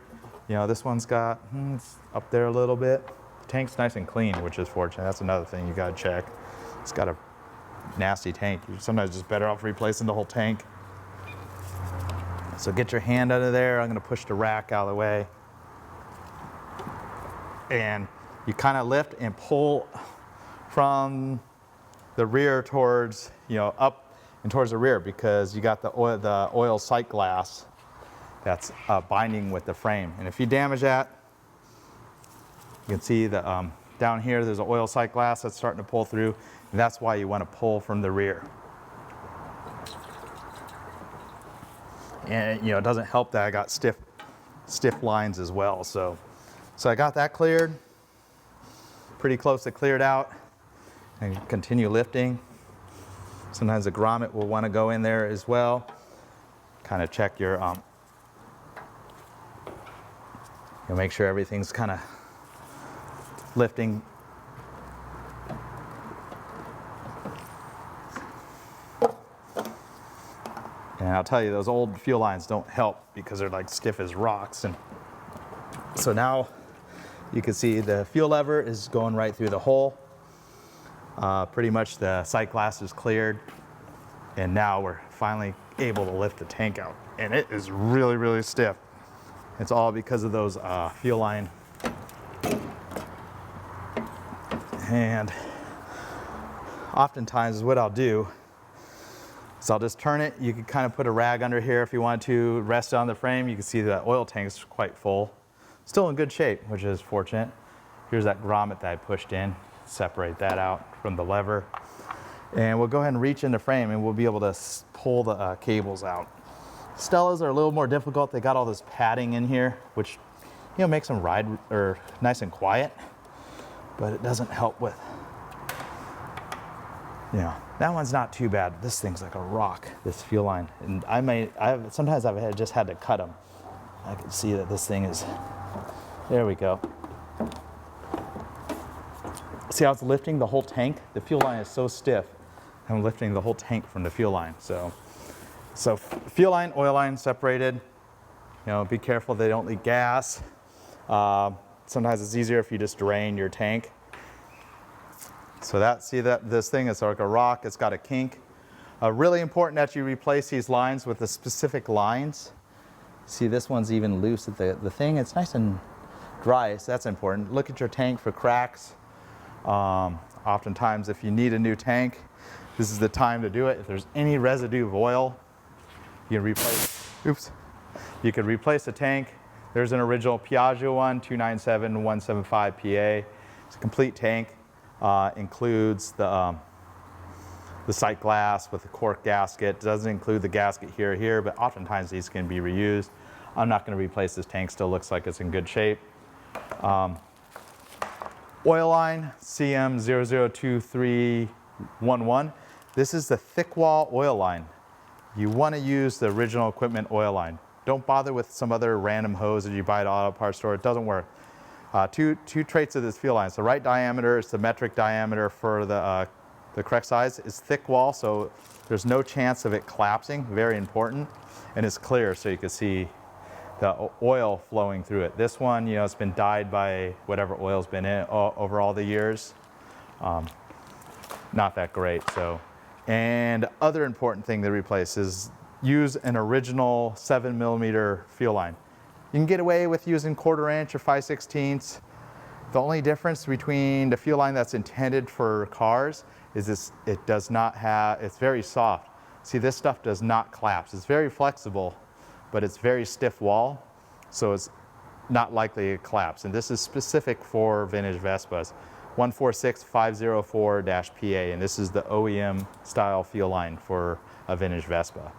S1: You know, this one's got, it's up there a little bit. The tank's nice and clean, which is fortunate. That's another thing you gotta check. It's got a nasty tank. You're sometimes just better off replacing the whole tank. So get your hand under there. I'm gonna push the rack out of the way. And you kind of lift and pull from the rear towards, you know, up and towards the rear, because you got the oil sight glass that's binding with the frame. And if you damage that, you can see the, down here there's an oil sight glass that's starting to pull through, and that's why you want to pull from the rear. And you know, it doesn't help that I got stiff lines as well. So I got that cleared, pretty close to cleared out, and continue lifting. Sometimes the grommet will want to go in there as well. Kind of check your, you'll make sure everything's kind of lifting. And I'll tell you, those old fuel lines don't help because they're like stiff as rocks. And so now you can see the fuel lever is going right through the hole. Pretty much the sight glass is cleared. And now we're finally able to lift the tank out. And it is really, really stiff. It's all because of those fuel line. And oftentimes what I'll do is I'll just turn it. You can kind of put a rag under here if you want to rest it on the frame. You can see that oil tank's quite full. Still in good shape, which is fortunate. Here's that grommet that I pushed in. Separate that out. from the lever. And we'll go ahead and reach in the frame and we'll be able to pull the cables out. Stellas are a little more difficult. They got all this padding in here, which, you know, makes them ride or nice and quiet, but it doesn't help with, you know, that one's not too bad. This thing's like a rock, this fuel line. And sometimes I've just had to cut them. I can see that this thing is, there we go. See how it's lifting the whole tank? The fuel line is so stiff. I'm lifting the whole tank from the fuel line. So fuel line, oil line separated. You know, be careful they don't leak gas. Sometimes it's easier if you just drain your tank. So this thing is like a rock, it's got a kink. Really important that you replace these lines with the specific lines. See, this one's even loose at the thing. It's nice and dry, so that's important. Look at your tank for cracks. Oftentimes, if you need a new tank, this is the time to do it. If there's any residue of oil, you can replace the tank. There's an original Piaggio one, 297175 PA. It's a complete tank. Includes the sight glass with the cork gasket. Doesn't include the gasket here, but oftentimes these can be reused. I'm not going to replace this tank. Still looks like it's in good shape. Oil line, CM002311. This is the thick wall oil line. You want to use the original equipment oil line. Don't bother with some other random hose that you buy at an auto parts store. It doesn't work. Two traits of this fuel line. So the right diameter is the metric diameter for the correct size. It's thick wall, so there's no chance of it collapsing. Very important. And it's clear, so you can see the oil flowing through it. This one, you know, it's been dyed by whatever oil's been in it over all the years. Not that great. So, and other important thing to replace is use an original 7mm fuel line. You can get away with using 1/4 inch or 5/16. The only difference between the fuel line that's intended for cars is it does not have, it's very soft. See, this stuff does not collapse. It's very flexible, but it's very stiff wall, so it's not likely to collapse. And this is specific for vintage Vespas. 146504-PA, and this is the OEM style fuel line for a vintage Vespa.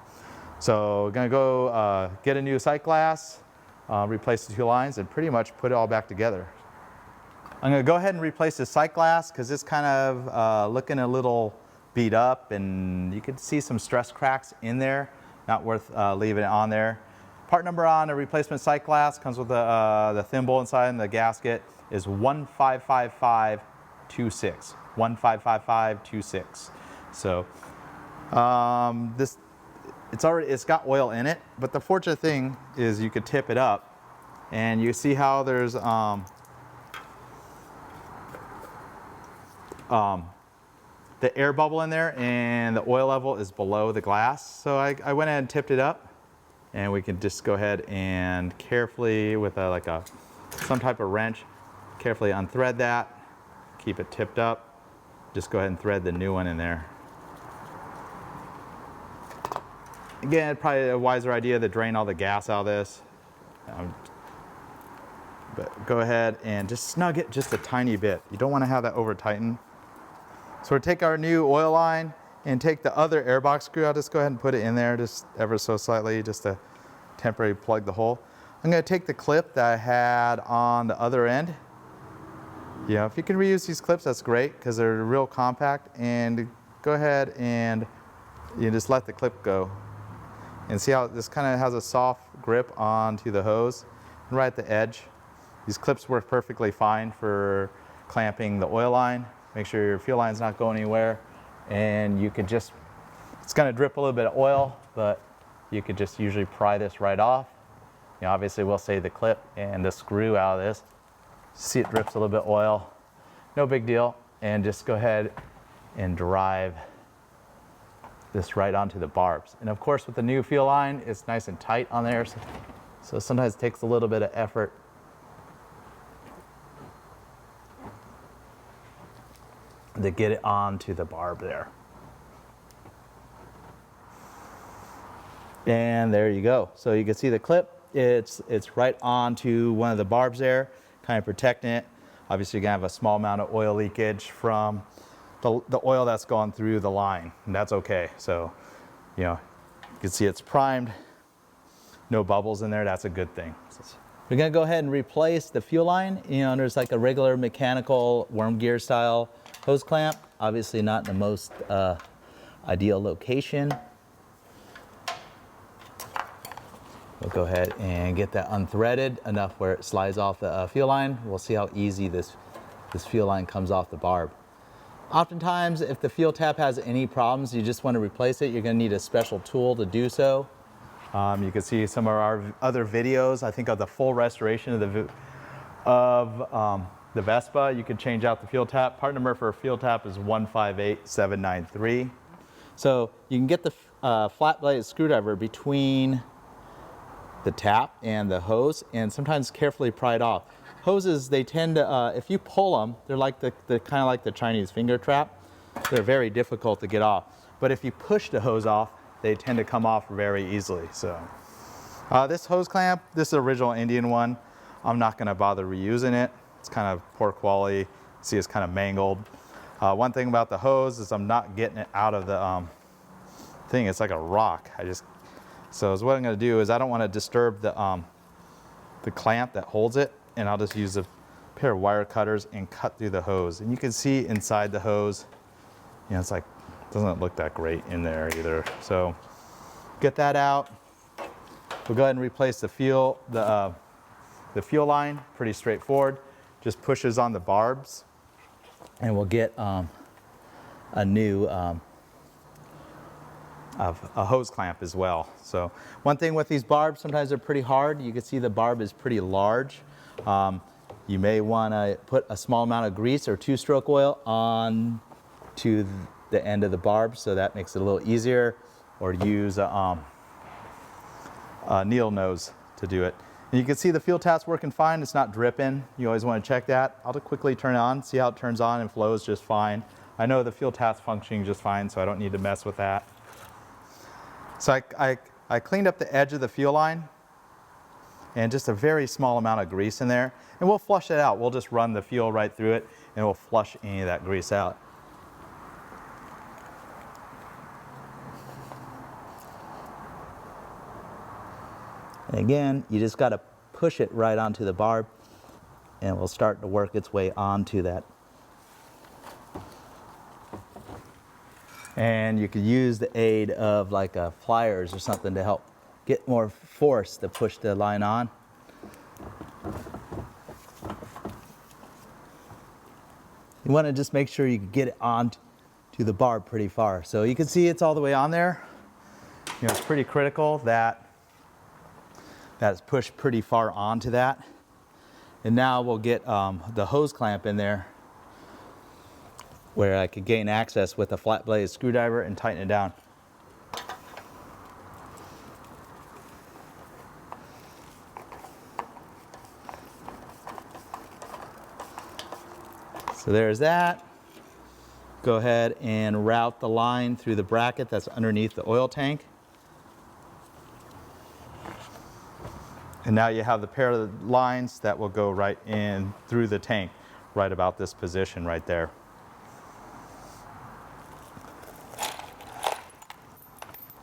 S1: So gonna go get a new sight glass, replace the two lines, and pretty much put it all back together. I'm going to go ahead and replace the sight glass because it's kind of looking a little beat up, and you can see some stress cracks in there. Not worth leaving it on there. Part number on a replacement sight glass comes with the thimble inside, and the gasket is 155526. 155526. So it's got oil in it, but the fortunate thing is you could tip it up, and you see how there's the air bubble in there, and the oil level is below the glass. So I went ahead and tipped it up, and we can just go ahead and carefully with some type of wrench, carefully unthread that, keep it tipped up. Just go ahead and thread the new one in there. Again, probably a wiser idea to drain all the gas out of this. But go ahead and just snug it just a tiny bit. You don't want to have that over tightened. So we'll take our new oil line and take the other airbox screw. I'll just go ahead and put it in there just ever so slightly, just to temporarily plug the hole. I'm going to take the clip that I had on the other end. Yeah, if you can reuse these clips, that's great because they're real compact. And go ahead and you just let the clip go. And see how this kind of has a soft grip onto the hose and right at the edge. These clips work perfectly fine for clamping the oil line. Make sure your fuel line's not going anywhere. And you could just, it's going to drip a little bit of oil, but you could just usually pry this right off. You know, obviously we'll save the clip and the screw out of this. See, it drips a little bit of oil. No big deal. And just go ahead and drive this right onto the barbs. And of course with the new fuel line, it's nice and tight on there. So sometimes it takes a little bit of effort. To get it onto the barb there. And there you go. So you can see the clip, it's right onto one of the barbs there, kind of protecting it. Obviously you're gonna have a small amount of oil leakage from the oil that's gone through the line, and that's okay. So, you know, you can see it's primed, no bubbles in there, that's a good thing. We're gonna go ahead and replace the fuel line. You know, there's like a regular mechanical worm gear style hose clamp, obviously not in the most ideal location. We'll go ahead and get that unthreaded enough where it slides off the fuel line. We'll see how easy this fuel line comes off the barb. Oftentimes, if the fuel tap has any problems, you just want to replace it, you're going to need a special tool to do so. You can see some of our other videos, I think, of the full restoration of the Vespa. You can change out the fuel tap. Part number for a fuel tap is 158793. So you can get the flat blade screwdriver between the tap and the hose, and sometimes carefully pry it off. Hoses, they tend to, if you pull them, they're like the kind of like the Chinese finger trap. They're very difficult to get off. But if you push the hose off, they tend to come off very easily. So this hose clamp, this is the original Indian one. I'm not going to bother reusing it. It's kind of poor quality. See, it's kind of mangled. One thing about the hose is I'm not getting it out of the thing. It's like a rock. So what I'm going to do is I don't want to disturb the clamp that holds it, and I'll just use a pair of wire cutters and cut through the hose. And you can see inside the hose, you know, it's like, doesn't look that great in there either. So get that out. We'll go ahead and replace the fuel line. Pretty straightforward. Just pushes on the barbs, and we'll get a new a hose clamp as well. So one thing with these barbs, sometimes they're pretty hard. You can see the barb is pretty large. You may want to put a small amount of grease or two-stroke oil on to the end of the barb, so that makes it a little easier, or use a needle nose to do it. And you can see the fuel tap's working fine. It's not dripping. You always want to check that. I'll just quickly turn it on, see how it turns on and flows just fine. I know the fuel tap's functioning just fine, so I don't need to mess with that. So I cleaned up the edge of the fuel line, and just a very small amount of grease in there. And we'll flush it out. We'll just run the fuel right through it, and we'll flush any of that grease out. And again, you just got to push it right onto the barb, and it will start to work its way onto that. And you could use the aid of like pliers or something to help get more force to push the line on. You want to just make sure you can get it on to the barb pretty far. So you can see it's all the way on there. You know, it's pretty critical that it's pushed pretty far onto that. And now we'll get the hose clamp in there, where I could gain access with a flat blade screwdriver and tighten it down. So there's that. Go ahead and route the line through the bracket that's underneath the oil tank. And now you have the pair of lines that will go right in through the tank, right about this position right there.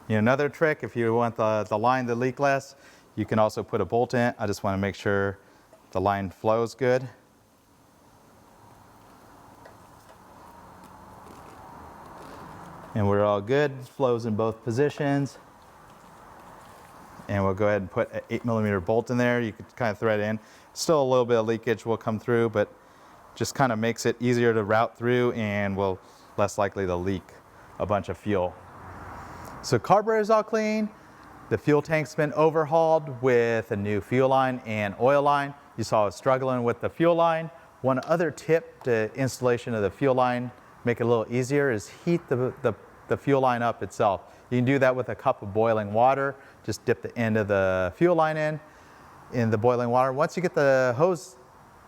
S1: You know, another trick, if you want the line to leak less, you can also put a bolt in it. I just want to make sure the line flows good. And we're all good. It flows in both positions. And we'll go ahead and put an 8mm bolt in there. You could kind of thread it in. Still a little bit of leakage will come through, but just kind of makes it easier to route through and will less likely to leak a bunch of fuel. So carburetor is all clean. The fuel tank's been overhauled with a new fuel line and oil line. You saw us struggling with the fuel line. One other tip to installation of the fuel line, make it a little easier, is heat the fuel line up itself. You can do that with a cup of boiling water. Just dip the end of the fuel line in the boiling water. Once you get the hose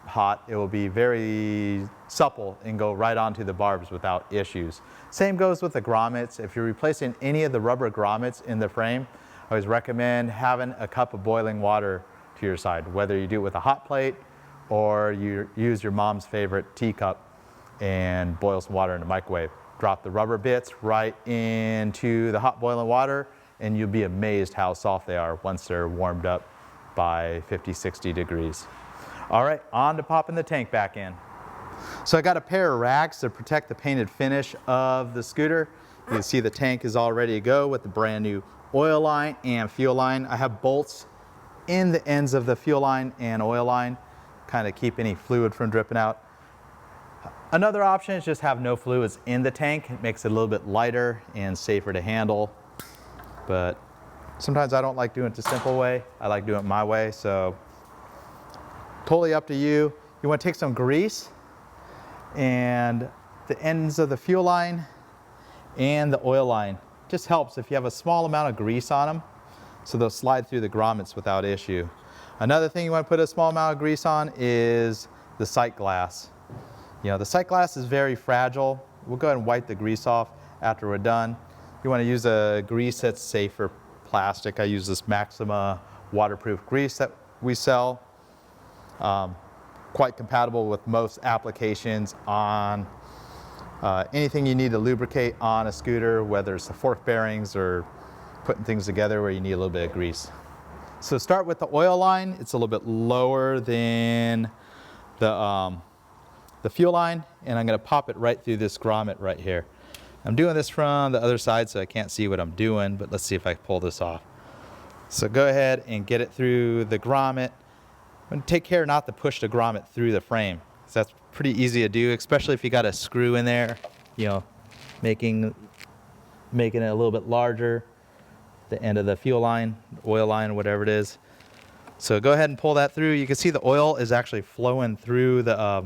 S1: hot, it will be very supple and go right onto the barbs without issues. Same goes with the grommets. If you're replacing any of the rubber grommets in the frame, I always recommend having a cup of boiling water to your side, whether you do it with a hot plate or you use your mom's favorite teacup and boil some water in the microwave. Drop the rubber bits right into the hot boiling water, and you'll be amazed how soft they are once they're warmed up by 50, 60 degrees. All right, on to popping the tank back in. So I got a pair of racks to protect the painted finish of the scooter. You can see the tank is all ready to go with the brand new oil line and fuel line. I have bolts in the ends of the fuel line and oil line, kind of keep any fluid from dripping out. Another option is just have no fluids in the tank. It makes it a little bit lighter and safer to handle. But sometimes I don't like doing it the simple way. I like doing it my way, so totally up to you. You want to take some grease and the ends of the fuel line and the oil line. Just helps if you have a small amount of grease on them, so they'll slide through the grommets without issue. Another thing you want to put a small amount of grease on is the sight glass. You know, the sight glass is very fragile. We'll go ahead and wipe the grease off after we're done. You want to use a grease that's safe for plastic. I use this Maxima waterproof grease that we sell. Quite compatible with most applications on anything you need to lubricate on a scooter, whether it's the fork bearings or putting things together where you need a little bit of grease. So start with the oil line. It's a little bit lower than the fuel line, and I'm going to pop it right through this grommet right here. I'm doing this from the other side so I can't see what I'm doing, but let's see if I can pull this off. So go ahead and get it through the grommet. I'm going to take care not to push the grommet through the frame. So that's pretty easy to do, especially if you got a screw in there, you know, making it a little bit larger, the end of the fuel line, oil line, whatever it is. So go ahead and pull that through. You can see the oil is actually flowing through the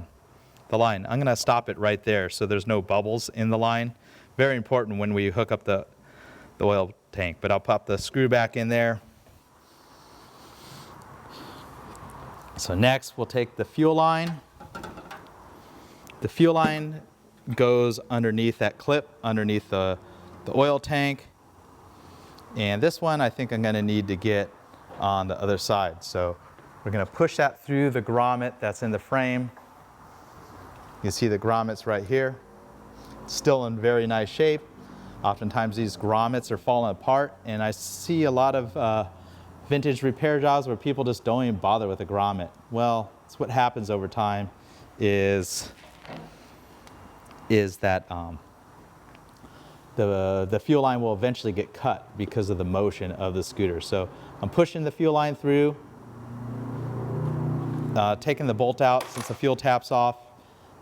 S1: line. I'm going to stop it right there so there's no bubbles in the line. Very important when we hook up the oil tank. But I'll pop the screw back in there. So next we'll take the fuel line. The fuel line goes underneath that clip, underneath the oil tank. And this one I think I'm going to need to get on the other side. So we're going to push that through the grommet that's in the frame. You can see the grommets right here. Still in very nice shape. Oftentimes these grommets are falling apart, and I see a lot of vintage repair jobs where people just don't even bother with a grommet. Well, it's what happens over time is that the fuel line will eventually get cut because of the motion of the scooter. So I'm pushing the fuel line through, taking the bolt out since the fuel tap's off.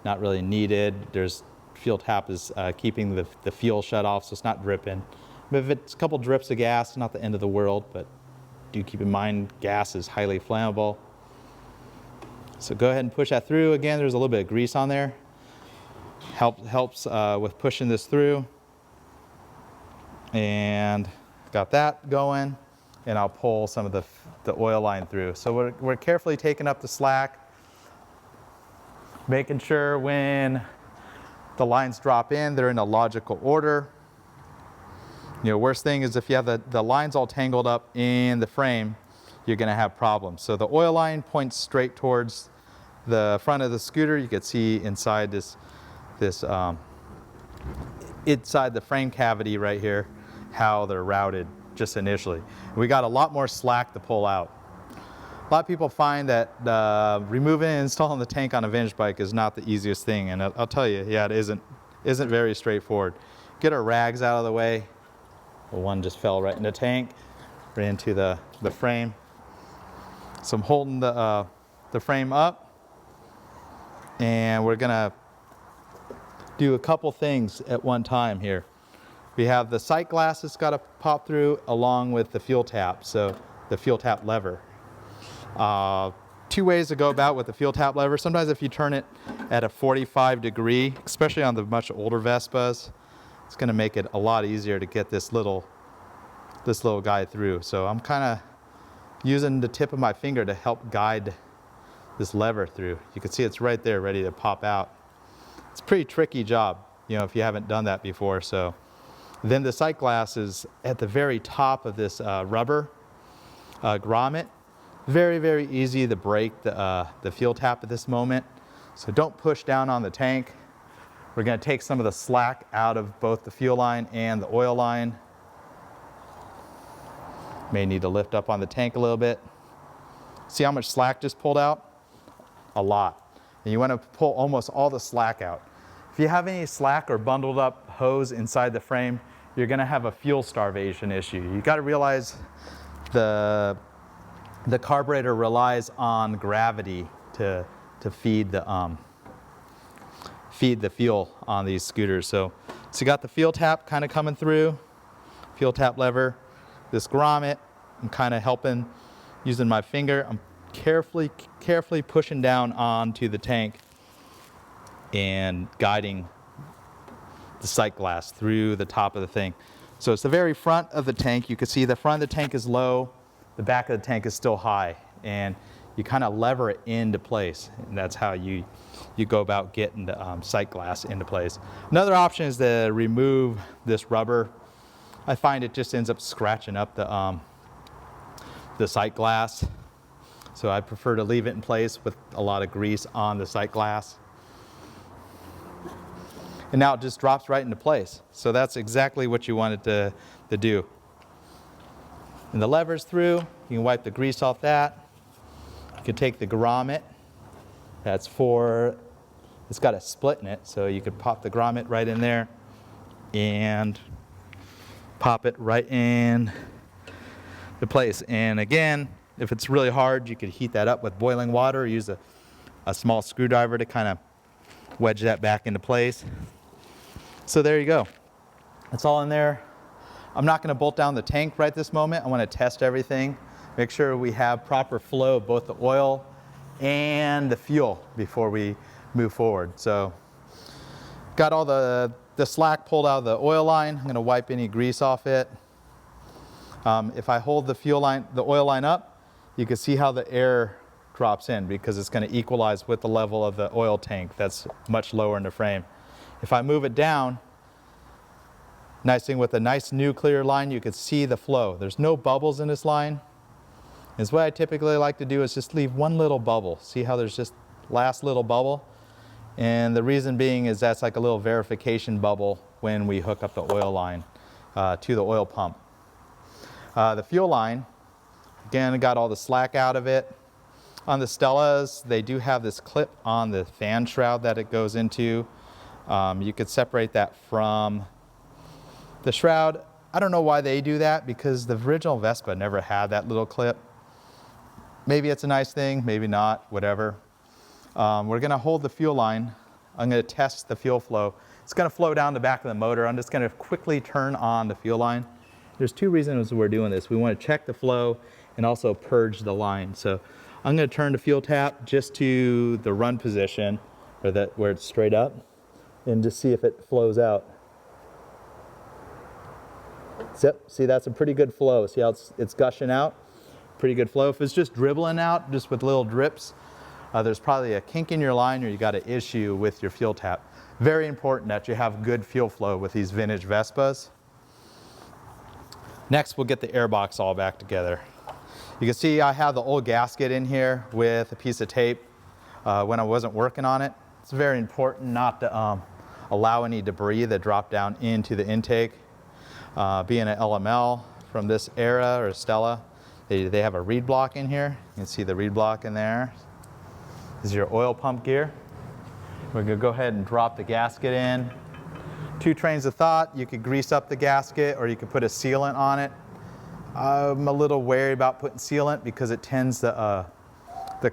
S1: Not really needed. There's fuel tap is keeping the fuel shut off, so it's not dripping. But if it's a couple drips of gas, not the end of the world, but do keep in mind gas is highly flammable. So go ahead and push that through. Again, there's a little bit of grease on there. Helps with pushing this through. And got that going, and I'll pull some of the oil line through. So we're carefully taking up the slack, making sure when the lines drop in, they're in a logical order. You know, worst thing is if you have the lines all tangled up in the frame, you're going to have problems. So the oil line points straight towards the front of the scooter. You can see inside inside the frame cavity right here, how they're routed just initially. We got a lot more slack to pull out. A lot of people find that removing and installing the tank on a vintage bike is not the easiest thing, and I'll tell you, yeah, it isn't very straightforward. Get our rags out of the way. Well, one just fell right in the tank, right into the frame. So I'm holding the frame up, and we're gonna do a couple things at one time here. We have the sight glass that's got to pop through along with the fuel tap, so the fuel tap lever. Two ways to go about with the fuel tap lever. Sometimes if you turn it at a 45 degree, especially on the much older Vespas, it's going to make it a lot easier to get this little guy through. So I'm kind of using the tip of my finger to help guide this lever through. You can see it's right there ready to pop out. It's a pretty tricky job, you know, if you haven't done that before. So then the sight glass is at the very top of this rubber grommet. Very, very easy to break the fuel tap at this moment. So don't push down on the tank. We're going to take some of the slack out of both the fuel line and the oil line. May need to lift up on the tank a little bit. See how much slack just pulled out? A lot. And you want to pull almost all the slack out. If you have any slack or bundled up hose inside the frame, you're going to have a fuel starvation issue. You got to realize the carburetor relies on gravity to feed the fuel on these scooters. So you got the fuel tap kind of coming through, fuel tap lever, this grommet. I'm kind of helping using my finger. I'm carefully pushing down onto the tank and guiding the sight glass through the top of the thing. So it's the very front of the tank. You can see the front of the tank is low, the back of the tank is still high, and you kind of lever it into place, and that's how you go about getting the sight glass into place. Another option is to remove this rubber. I find it just ends up scratching up the sight glass, so I prefer to leave it in place with a lot of grease on the sight glass. And now it just drops right into place. So that's exactly what you want it to do. And the lever's through. You can wipe the grease off that. You can take the grommet. It's got a split in it, so you could pop the grommet right in there and pop it right in the place. And again, if it's really hard, you could heat that up with boiling water or use a small screwdriver to kind of wedge that back into place. So there you go. It's all in there. I'm not going to bolt down the tank right this moment. I want to test everything, make sure we have proper flow of both the oil and the fuel before we move forward. So got all the slack pulled out of the oil line. I'm going to wipe any grease off it. If I hold the oil line up, you can see how the air drops in because it's going to equalize with the level of the oil tank that's much lower in the frame. If I move it down, nice thing with a nice new clear line, you can see the flow. There's no bubbles in this line. And what I typically like to do is just leave one little bubble. See how there's just last little bubble? And the reason being is that's like a little verification bubble when we hook up the oil line to the oil pump. The fuel line, again, I got all the slack out of it. On the Stellas, they do have this clip on the fan shroud that it goes into. You could separate that from the shroud. I don't know why they do that because the original Vespa never had that little clip. Maybe it's a nice thing, maybe not, whatever. We're going to hold the fuel line. I'm going to test the fuel flow. It's going to flow down the back of the motor. I'm just going to quickly turn on the fuel line. There's two reasons we're doing this. We want to check the flow and also purge the line. So I'm going to turn the fuel tap just to the run position, or where it's straight up, and just see if it flows out. Yep, see, that's a pretty good flow. See how it's gushing out? Pretty good flow. If it's just dribbling out, just with little drips, there's probably a kink in your line or you got an issue with your fuel tap. Very important that you have good fuel flow with these vintage Vespas. Next, we'll get the airbox all back together. You can see I have the old gasket in here with a piece of tape when I wasn't working on it. It's very important not to allow any debris that drop down into the intake. Being an LML from this era, or Stella, they have a reed block in here. You can see the reed block in there. This is your oil pump gear. We're going to go ahead and drop the gasket in. Two trains of thought. You could grease up the gasket or you could put a sealant on it. I'm a little wary about putting sealant because it tends to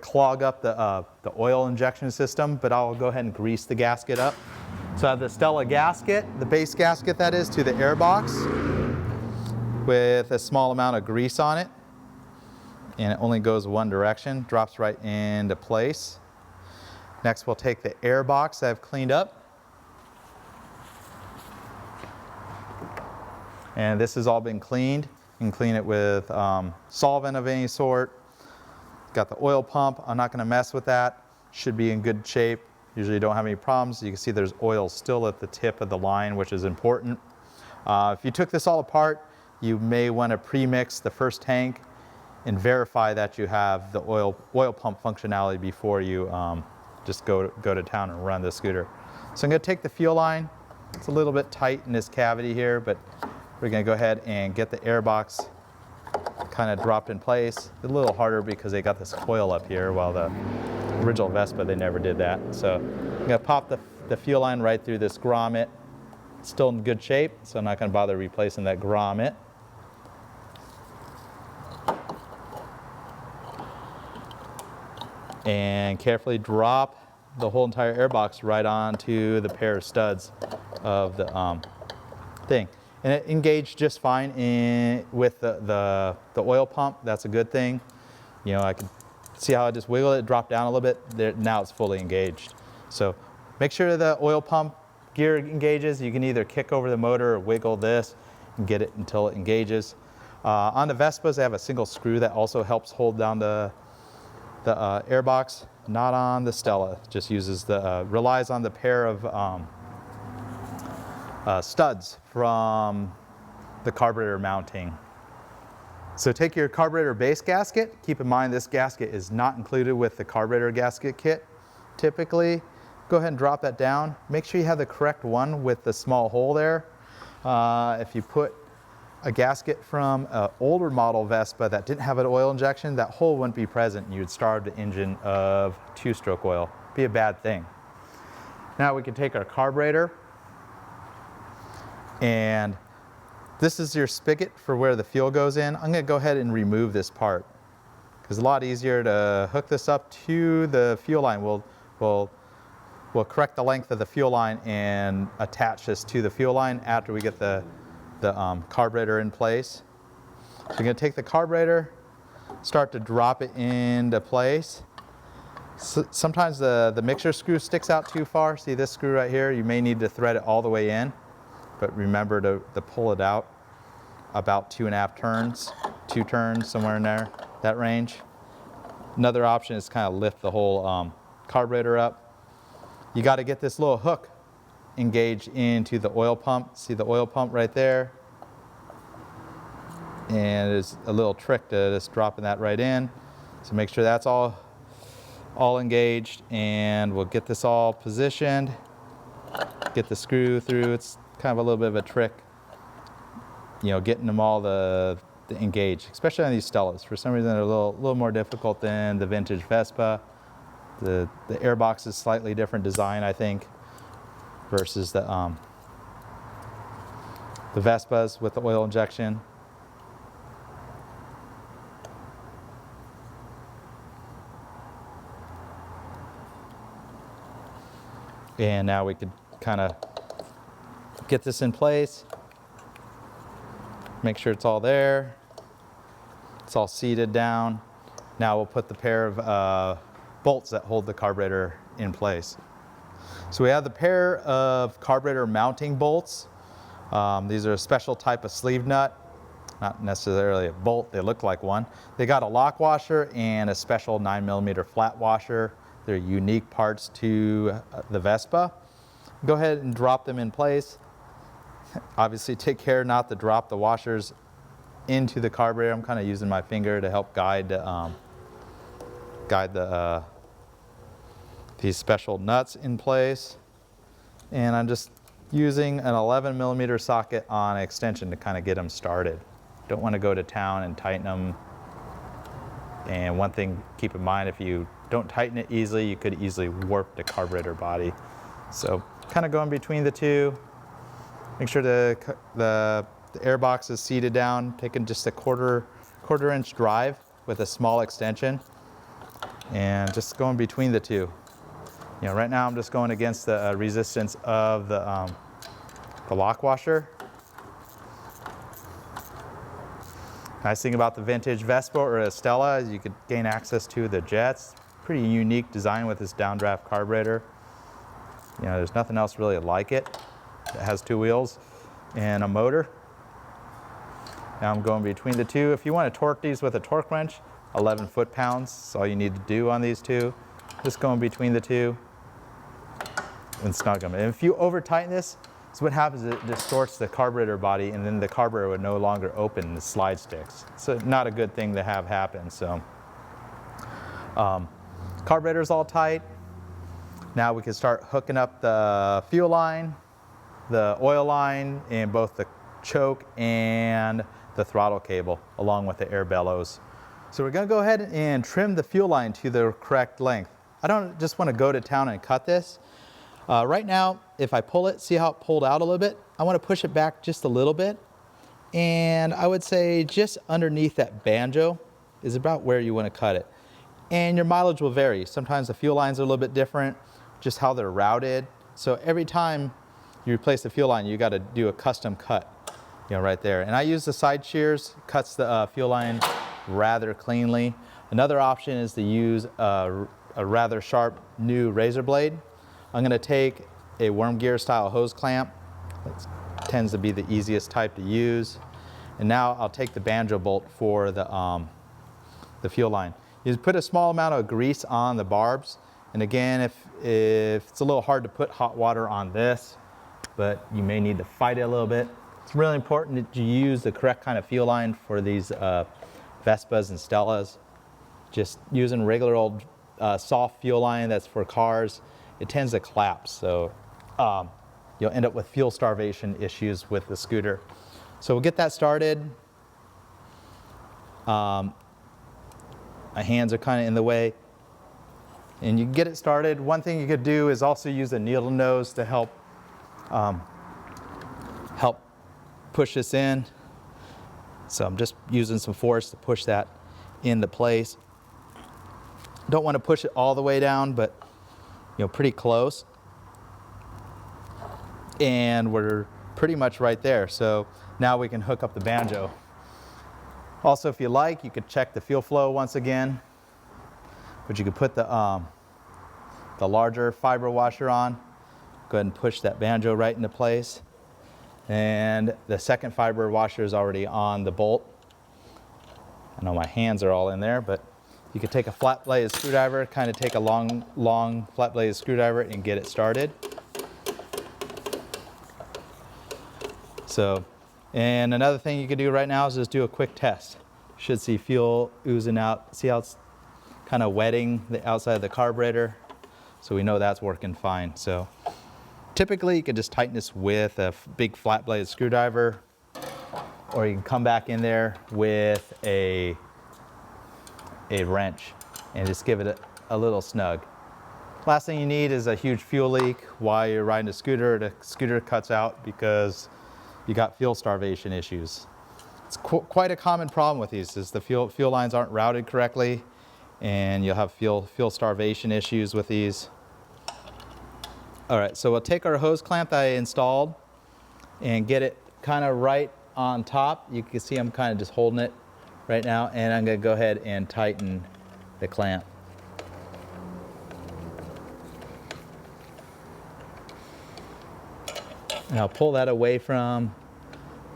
S1: clog up the oil injection system, but I'll go ahead and grease the gasket up. So I have the Stella gasket, the base gasket that is, to the airbox with a small amount of grease on it. And it only goes one direction, drops right into place. Next we'll take the airbox that I've cleaned up. And this has all been cleaned. You can clean it with solvent of any sort. Got the oil pump. I'm not going to mess with that. Should be in good shape. Usually don't have any problems. You can see there's oil still at the tip of the line, which is important. If you took this all apart, you may want to pre-mix the first tank and verify that you have the oil pump functionality before you just go to town and run the scooter. So I'm going to take the fuel line. It's a little bit tight in this cavity here, but we're going to go ahead and get the air box kind of dropped in place. A little harder because they got this coil up here, while the original Vespa, they never did that. So I'm going to pop the fuel line right through this grommet. It's still in good shape, so I'm not going to bother replacing that grommet. And carefully drop the whole entire air box right onto the pair of studs of the thing. And it engaged just fine with the oil pump. That's a good thing. You know, I can see how I just wiggled it, dropped down a little bit. Now it's fully engaged. So make sure the oil pump gear engages. You can either kick over the motor or wiggle this and get it until it engages. On the Vespas, they have a single screw that also helps hold down the air box. Not on the Stella. Just uses relies on the pair of studs from the carburetor mounting. So take your carburetor base gasket. Keep in mind this gasket is not included with the carburetor gasket kit. Typically, go ahead and drop that down. Make sure you have the correct one with the small hole there. If you put a gasket from an older model Vespa that didn't have an oil injection, that hole wouldn't be present and you'd starve the engine of two-stroke oil. Be a bad thing. Now we can take our carburetor, and this is your spigot for where the fuel goes in. I'm going to go ahead and remove this part because it's a lot easier to hook this up to the fuel line. We'll correct the length of the fuel line and attach this to the fuel line after we get the carburetor in place. So you're going to take the carburetor, start to drop it into place. So sometimes the mixer screw sticks out too far. See this screw right here? You may need to thread it all the way in, but remember to pull it out about 2.5 turns, 2 turns, somewhere in there, that range. Another option is kind of lift the whole carburetor up. You got to get this little hook engaged into the oil pump. See the oil pump right there? And there's a little trick to just dropping that right in. So make sure that's all engaged, and we'll get this all positioned. Get the screw through. It's kind of a little bit of a trick, you know, getting them all the engaged, especially on these Stellas. For some reason, they're a little more difficult than the vintage Vespa. The airbox is slightly different design, I think, versus the Vespas with the oil injection. And now we could kind of get this in place. Make sure it's all there. It's all seated down. Now we'll put the pair of bolts that hold the carburetor in place. So we have the pair of carburetor mounting bolts. These are a special type of sleeve nut. Not necessarily a bolt, they look like one. They got a lock washer and a special 9mm flat washer. They're unique parts to the Vespa. Go ahead and drop them in place. Obviously take care not to drop the washers into the carburetor. I'm kind of using my finger to help guide these special nuts in place. And I'm just using an 11mm socket on extension to kind of get them started. Don't want to go to town and tighten them. And one thing, keep in mind, if you don't tighten it easily, you could easily warp the carburetor body. So kind of going between the two. Make sure the air box is seated down, taking just a quarter inch drive with a small extension, and just going between the two. You know, right now I'm just going against the resistance of the lock washer. Nice thing about the vintage Vespa or a Stella is you could gain access to the jets. Pretty unique design with this downdraft carburetor. You know, there's nothing else really like it. It has 2 wheels and a motor. Now I'm going between the two. If you want to torque these with a torque wrench, 11 foot-pounds. That's all you need to do on these two. Just going between the two and snug them. And if you over tighten this, so what happens is it distorts the carburetor body, and then the carburetor would no longer open the slide sticks. So not a good thing to have happen. So carburetor's all tight. Now we can start hooking up the fuel line, the oil line, and both the choke and the throttle cable, along with the air bellows. So we're gonna go ahead and trim the fuel line to the correct length. I don't just wanna go to town and cut this. Right now, if I pull it, see how it pulled out a little bit? I wanna push it back just a little bit. And I would say just underneath that banjo is about where you wanna cut it. And your mileage will vary. Sometimes the fuel lines are a little bit different, just how they're routed. So every time you replace the fuel line, you gotta do a custom cut, right there. And I use the side shears, cuts the fuel line rather cleanly. Another option is to use a rather sharp new razor blade. I'm gonna take a worm gear style hose clamp. That tends to be the easiest type to use. And now I'll take the banjo bolt for the fuel line. You put a small amount of grease on the barbs. And again, if it's a little hard to put hot water on this, but you may need to fight it a little bit. It's really important that you use the correct kind of fuel line for these Vespas and Stellas. Just using regular old soft fuel line that's for cars, it tends to collapse. So you'll end up with fuel starvation issues with the scooter. So we'll get that started. My hands are kind of in the way. And you can get it started. One thing you could do is also use a needle nose to help push this in. So I'm just using some force to push that into place. Don't want to push it all the way down, but pretty close. And we're pretty much right there. So now we can hook up the banjo. Also, if you like, you could check the fuel flow once again. But you could put the larger fiber washer on. Go ahead and push that banjo right into place. And the second fiber washer is already on the bolt. I know my hands are all in there, but you could take a flat bladed screwdriver, kind of take a long flat bladed screwdriver and get it started. So, and another thing you could do right now is just do a quick test. You should see fuel oozing out. See how it's kind of wetting the outside of the carburetor, so we know that's working fine. So typically you could just tighten this with a big flat bladed screwdriver, or you can come back in there with a wrench and just give it a little snug. Last thing you need is a huge fuel leak while you're riding a scooter. The scooter cuts out because you got fuel starvation issues. It's quite a common problem with these, is the fuel lines aren't routed correctly, and you'll have fuel starvation issues with these. All right, so we'll take our hose clamp that I installed and get it kind of right on top. You can see I'm kind of just holding it right now, and I'm gonna go ahead and tighten the clamp. And I'll pull that away from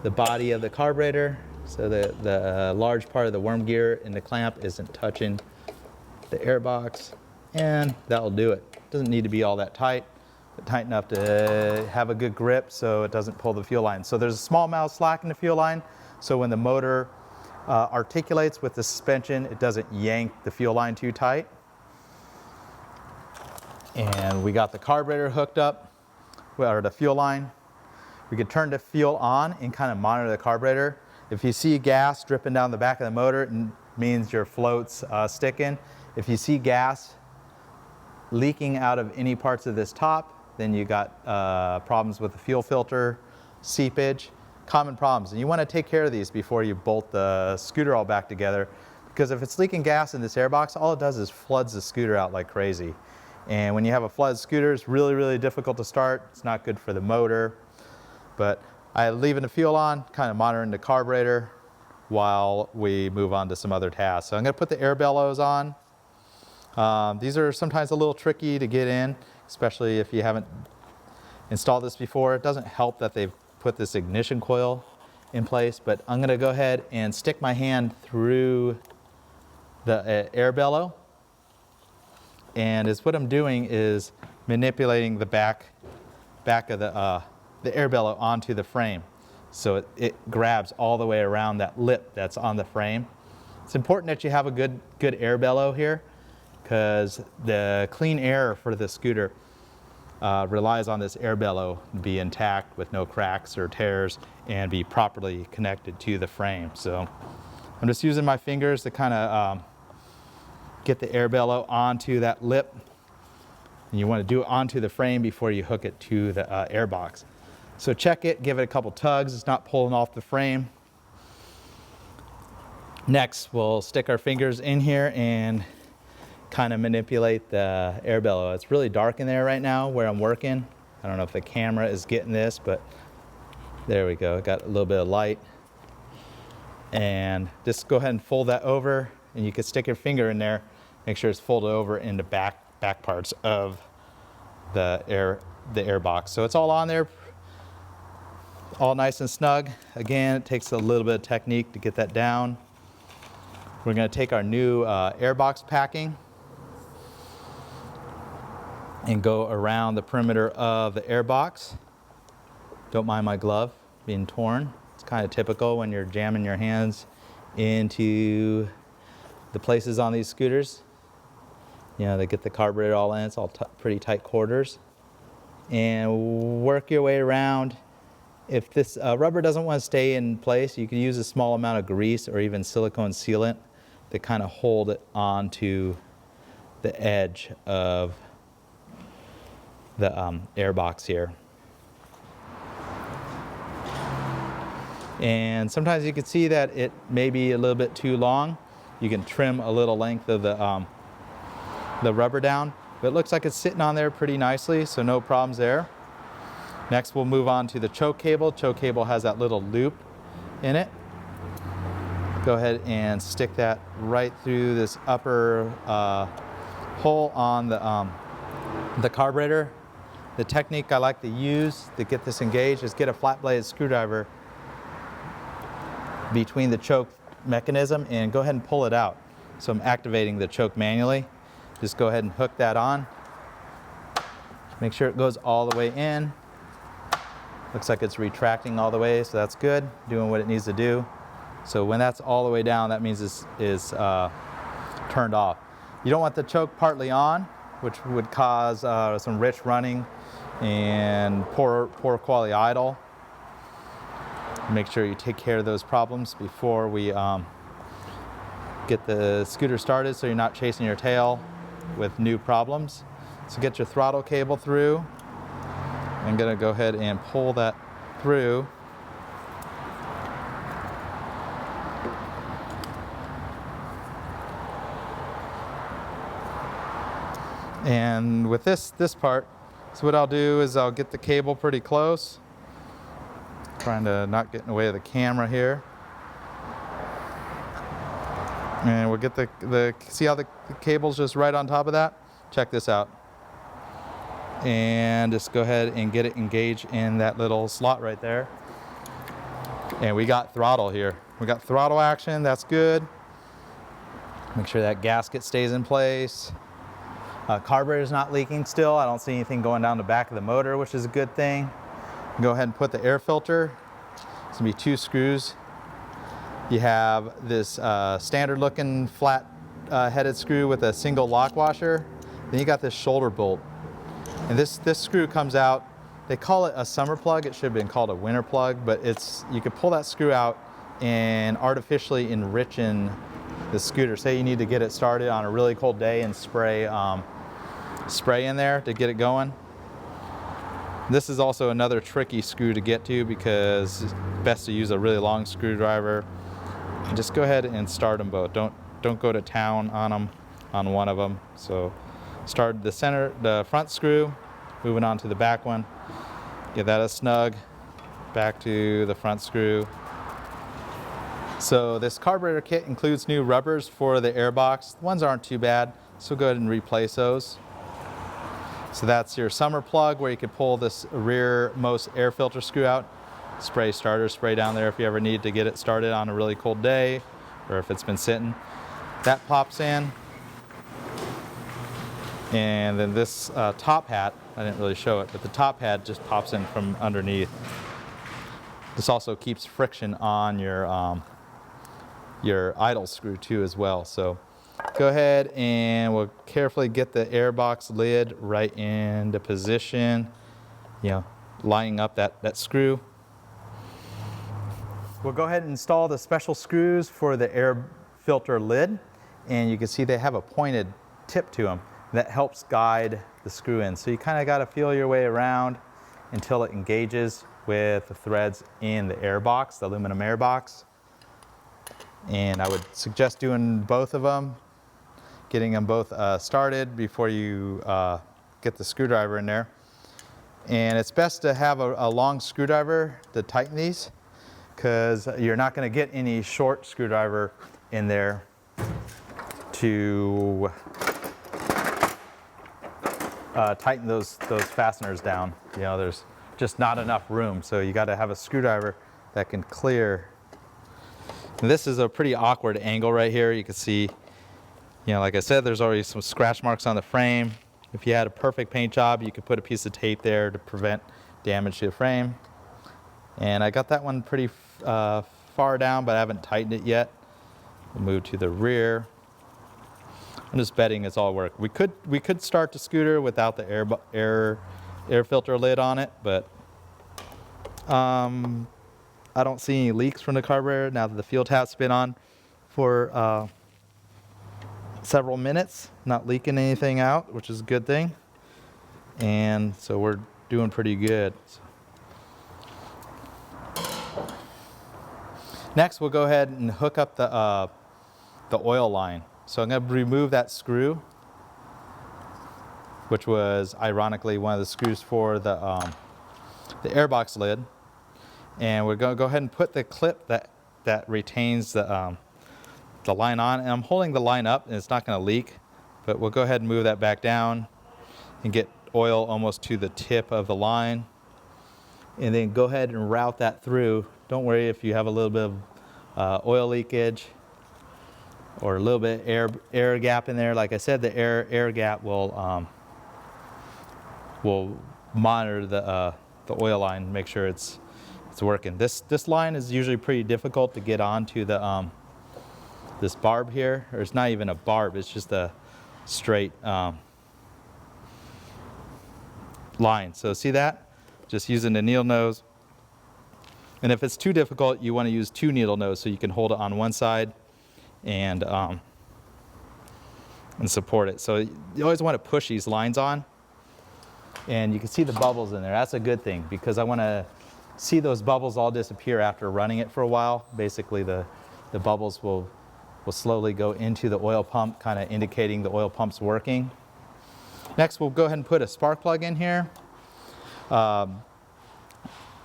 S1: the body of the carburetor so that the large part of the worm gear in the clamp isn't touching the airbox, and that'll do it. Doesn't need to be all that tight, but tight enough to have a good grip so it doesn't pull the fuel line. So there's a small amount of slack in the fuel line, so when the motor articulates with the suspension, it doesn't yank the fuel line too tight. And we got the carburetor hooked up, or the fuel line. We could turn the fuel on and kind of monitor the carburetor. If you see gas dripping down the back of the motor, it means your float's sticking. If you see gas leaking out of any parts of this top, then you got problems with the fuel filter, seepage, common problems. And you want to take care of these before you bolt the scooter all back together, because if it's leaking gas in this airbox, all it does is floods the scooter out like crazy. And when you have a flooded scooter, it's really, really difficult to start. It's not good for the motor. But I'm leaving the fuel on, kind of monitoring the carburetor while we move on to some other tasks. So I'm going to put the air bellows on. These are sometimes a little tricky to get in, especially if you haven't installed this before. It doesn't help that they've put this ignition coil in place, but I'm going to go ahead and stick my hand through the air bellow. And what I'm doing is manipulating the back of the air bellow onto the frame. So it grabs all the way around that lip that's on the frame. It's important that you have a good air bellow here, because the clean air for the scooter relies on this air bellow to be intact with no cracks or tears and be properly connected to the frame. So I'm just using my fingers to kind of get the air bellow onto that lip. And you want to do it onto the frame before you hook it to the AIRBOX. So check it, give it a couple tugs. It's not pulling off the frame. Next, we'll stick our fingers in here and kind of manipulate the air bellow. It's really dark in there right now where I'm working. I don't know if the camera is getting this, but there we go. Got a little bit of light. And just go ahead and fold that over, and you can stick your finger in there. Make sure it's folded over in the back parts of the AIRBOX. So it's all on there, all nice and snug. Again, it takes a little bit of technique to get that down. We're going to take our new AIRBOX packing and go around the perimeter of the AIRBOX. Don't mind my glove being torn. It's kind of typical when you're jamming your hands into the places on these scooters. You know, they get the carburetor all in. It's all pretty tight quarters. And work your way around. If this rubber doesn't want to stay in place, you can use a small amount of grease or even silicone sealant to kind of hold it onto the edge of the AIRBOX here. And sometimes you can see that it may be a little bit too long. You can trim a little length of the rubber down, but it looks like it's sitting on there pretty nicely, so no problems there. Next, we'll move on to the choke cable. Choke cable has that little loop in it. Go ahead and stick that right through this upper hole on the carburetor. The technique I like to use to get this engaged is get a flat bladed screwdriver between the choke mechanism and go ahead and pull it out. So I'm activating the choke manually. Just go ahead and hook that on. Make sure it goes all the way in. Looks like it's retracting all the way, so that's good, doing what it needs to do. So when that's all the way down, that means it's turned off. You don't want the choke partly on, which would cause some rich running and poor quality idle. Make sure you take care of those problems before we get the scooter started, so you're not chasing your tail with new problems. So get your throttle cable through. I'm going to go ahead and pull that through. And with this part, so what I'll do is I'll get the cable pretty close. Trying to not get in the way of the camera here. And we'll get see how the cable's just right on top of that? Check this out. And just go ahead and get it engaged in that little slot right there. And we got throttle here. We got throttle action, that's good. Make sure that gasket stays in place. Carburetor's not leaking still. I don't see anything going down the back of the motor, which is a good thing. Go ahead and put the air filter. It's gonna be 2 screws. You have this standard looking flat headed screw with a single lock washer. Then you got this shoulder bolt. And this screw comes out, they call it a summer plug. It should have been called a winter plug, but you could pull that screw out and artificially enrichen the scooter. Say you need to get it started on a really cold day and spray in there to get it going. This is also another tricky screw to get to because it's best to use a really long screwdriver. And just go ahead and start them both. Don't go to town on them, on one of them. So start the front screw, moving on to the back one. Give that a snug, back to the front screw. So this carburetor kit includes new rubbers for the AIRBOX. The ones aren't too bad, so go ahead and replace those. So that's your summer plug where you can pull this rearmost air filter screw out. Spray starter spray down there if you ever need to get it started on a really cold day or if it's been sitting. That pops in. And then this top hat, I didn't really show it, but the top hat just pops in from underneath. This also keeps friction on your idle screw too as well. So go ahead and we'll carefully get the airbox lid right into position, you know, lining up that screw. We'll go ahead and install the special screws for the air filter lid, and you can see they have a pointed tip to them that helps guide the screw in. So you kind of got to feel your way around until it engages with the threads in the airbox, the aluminum airbox. And I would suggest doing both of them, getting them both started before you get the screwdriver in there. And it's best to have a long screwdriver to tighten these, because you're not going to get any short screwdriver in there to tighten those fasteners down. You know, there's just not enough room, so you got to have a screwdriver that can clear. And this is a pretty awkward angle right here. You can see, you know, like I said, there's already some scratch marks on the frame. If you had a perfect paint job, you could put a piece of tape there to prevent damage to the frame. And I got that one pretty far down, but I haven't tightened it yet. We'll move to the rear. I'm just betting it's all work. We could start the scooter without the air filter lid on it, but I don't see any leaks from the carburetor now that the fuel tap's been on for several minutes, not leaking anything out, which is a good thing. And so we're doing pretty good. Next, we'll go ahead and hook up the oil line. So I'm going to remove that screw, which was ironically one of the screws for the airbox lid. And we're going to go ahead and put the clip that retains the line on. And I'm holding the line up, and it's not going to leak, but we'll go ahead and move that back down and get oil almost to the tip of the line. And then go ahead and route that through. Don't worry if you have a little bit of oil leakage or a little bit air gap in there. Like I said, the air gap will monitor the oil line, make sure it's working. This line is usually pretty difficult to get onto the this barb here, or it's not even a barb, it's just a straight line. So see that? Just using the needle nose. And if it's too difficult, you want to use 2 needle nose so you can hold it on one side and support it. So you always want to push these lines on, and you can see the bubbles in there. That's a good thing, because I want to see those bubbles all disappear after running it for a while. Basically the bubbles will slowly go into the oil pump, kind of indicating the oil pump's working. Next, we'll go ahead and put a spark plug in here.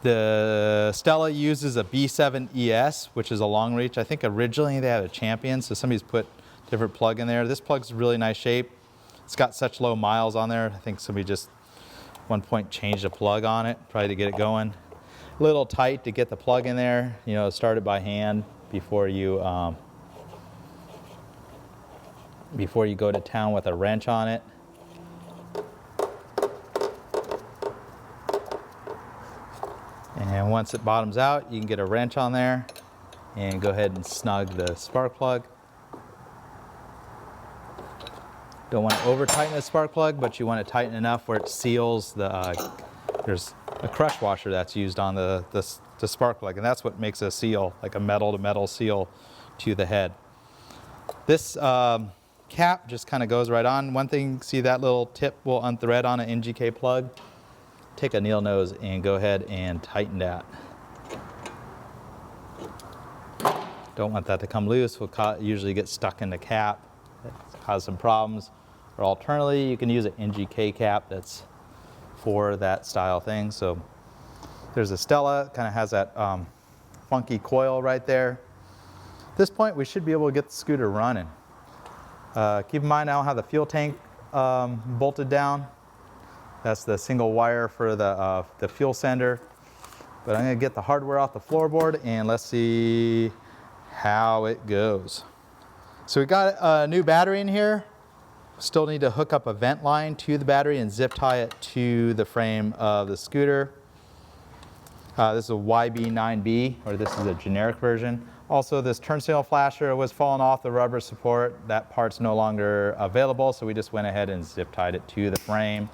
S1: The Stella uses a B7 ES, which is a long reach. I think originally they had a Champion, so somebody's put a different plug in there. This plug's really nice shape. It's got such low miles on there. I think somebody just one point changed a plug on it, probably to get it going. A little tight to get the plug in there. You know, start it by hand before you go to town with a wrench on it. And once it bottoms out, you can get a wrench on there and go ahead and snug the spark plug. Don't want to over tighten the spark plug, but you want to tighten enough where it seals the, there's a crush washer that's used on the spark plug, and that's what makes a seal, like a metal to metal seal to the head. This cap just kind of goes right on. One thing, see that little tip will unthread on an NGK plug? Take a needle nose and go ahead and tighten that. Don't want that to come loose. Will usually get stuck in the cap. That cause some problems. Or alternatively, you can use an NGK cap that's for that style thing. So there's a Stella, kind of has that funky coil right there. At this point, we should be able to get the scooter running. Keep in mind, I don't have the fuel tank bolted down. That's the single wire for the fuel sender. But I'm going to get the hardware off the floorboard, and let's see how it goes. So we got a new battery in here. Still need to hook up a vent line to the battery and zip tie it to the frame of the scooter. This is a YB9B, or this is a generic version. Also, this turn signal flasher was falling off the rubber support. That part's no longer available, so we just went ahead and zip tied it to the frame.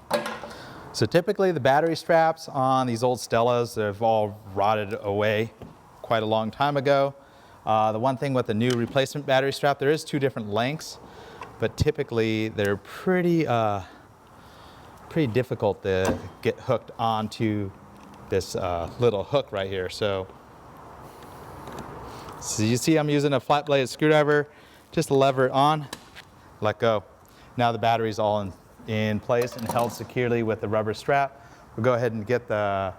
S1: So typically the battery straps on these old Stellas, they've all rotted away quite a long time ago. The one thing with the new replacement battery strap, there is 2 different lengths, but typically they're pretty difficult to get hooked onto this little hook right here. So you see I'm using a flat bladed screwdriver just to lever it on, let go. Now the battery's all in place and held securely with the rubber strap. We'll go ahead and get the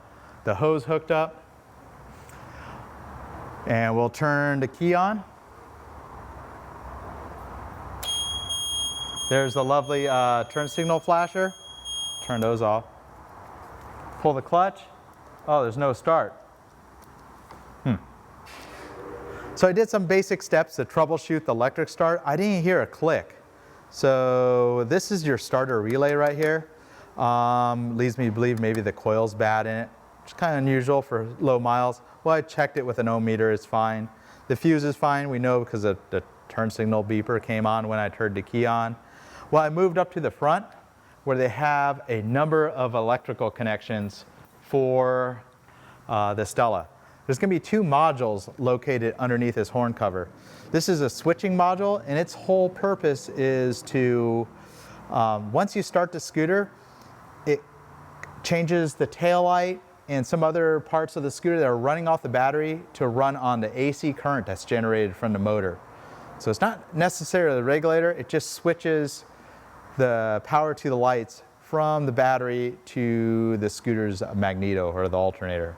S1: hose hooked up. And we'll turn the key on. There's the lovely turn signal flasher. Turn those off. Pull the clutch. Oh, there's no start. So I did some basic steps to troubleshoot the electric start. I didn't hear a click. So this is your starter relay right here. Leads me to believe maybe the coil's bad in it, which is kind of unusual for low miles. Well, I checked it with an ohm meter, it's fine. The fuse is fine, we know because the turn signal beeper came on when I turned the key on. Well, I moved up to the front where they have a number of electrical connections for the Stella. There's going to be 2 modules located underneath this horn cover. This is a switching module, and its whole purpose is to, once you start the scooter, it changes the tail light and some other parts of the scooter that are running off the battery to run on the AC current that's generated from the motor. So it's not necessarily the regulator, it just switches the power to the lights from the battery to the scooter's magneto or the alternator.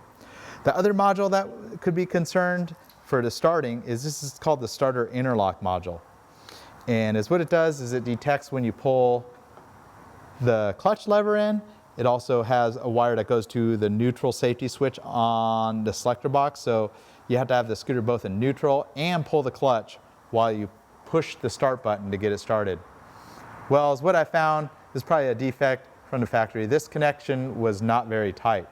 S1: The other module that could be concerned for the starting is this is called the starter interlock module. And what it does is it detects when you pull the clutch lever in. It also has a wire that goes to the neutral safety switch on the selector box. So you have to have the scooter both in neutral and pull the clutch while you push the start button to get it started. Well, as what I found is probably a defect from the factory. This connection was not very tight.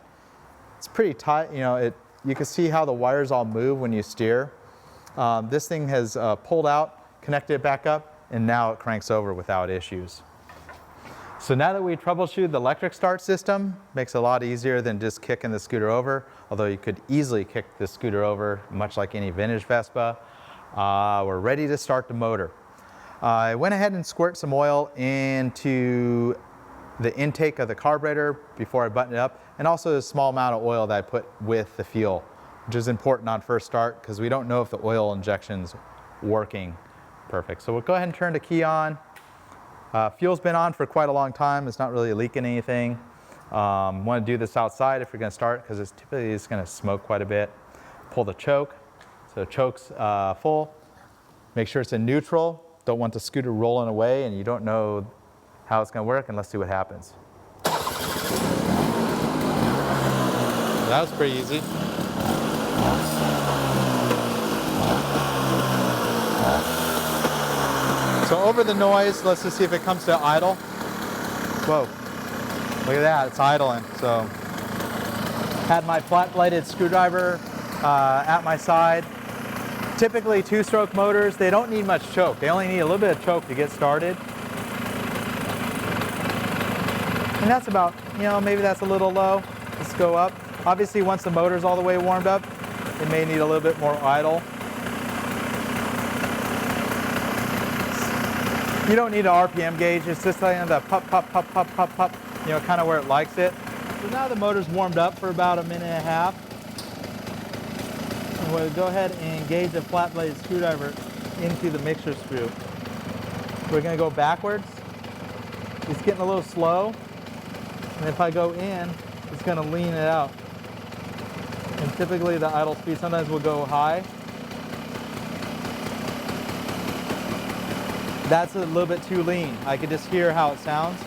S1: It's pretty tight, you know, you can see how the wires all move when you steer. This thing has pulled out, connected it back up, and now it cranks over without issues. So now that we troubleshooted the electric start system, makes it a lot easier than just kicking the scooter over, although you could easily kick the scooter over, much like any vintage Vespa. We're ready to start the motor. I went ahead and squirt some oil into the intake of the carburetor before I buttoned it up, and also a small amount of oil that I put with the fuel, which is important on first start because we don't know if the oil injection's working perfect. So we'll go ahead and turn the key on. Fuel's been on for quite a long time. It's not really leaking anything. Want to do this outside if you're going to start because it's typically going to smoke quite a bit. Pull the choke. So the choke's full. Make sure it's in neutral. Don't want the scooter rolling away and you don't know how it's going to work, and let's see what happens. That was pretty easy. So over the noise, let's just see if it comes to idle. Whoa, look at that, it's idling. So had my flat-bladed screwdriver at my side. Typically 2-stroke motors, they don't need much choke. They only need a little bit of choke to get started. And that's about, you know, maybe that's a little low. Let's go up. Obviously, once the motor's all the way warmed up, it may need a little bit more idle. You don't need an RPM gauge. It's just like the pop, pop, pop, pop, pop, pop, you know, kind of where it likes it. So now the motor's warmed up for about a minute and a half. And we'll go ahead and engage the flat-bladed screwdriver into the mixer screw. We're going to go backwards. It's getting a little slow. And if I go in, it's going to lean it out. And typically the idle speed sometimes will go high. That's a little bit too lean. I can just hear how it sounds.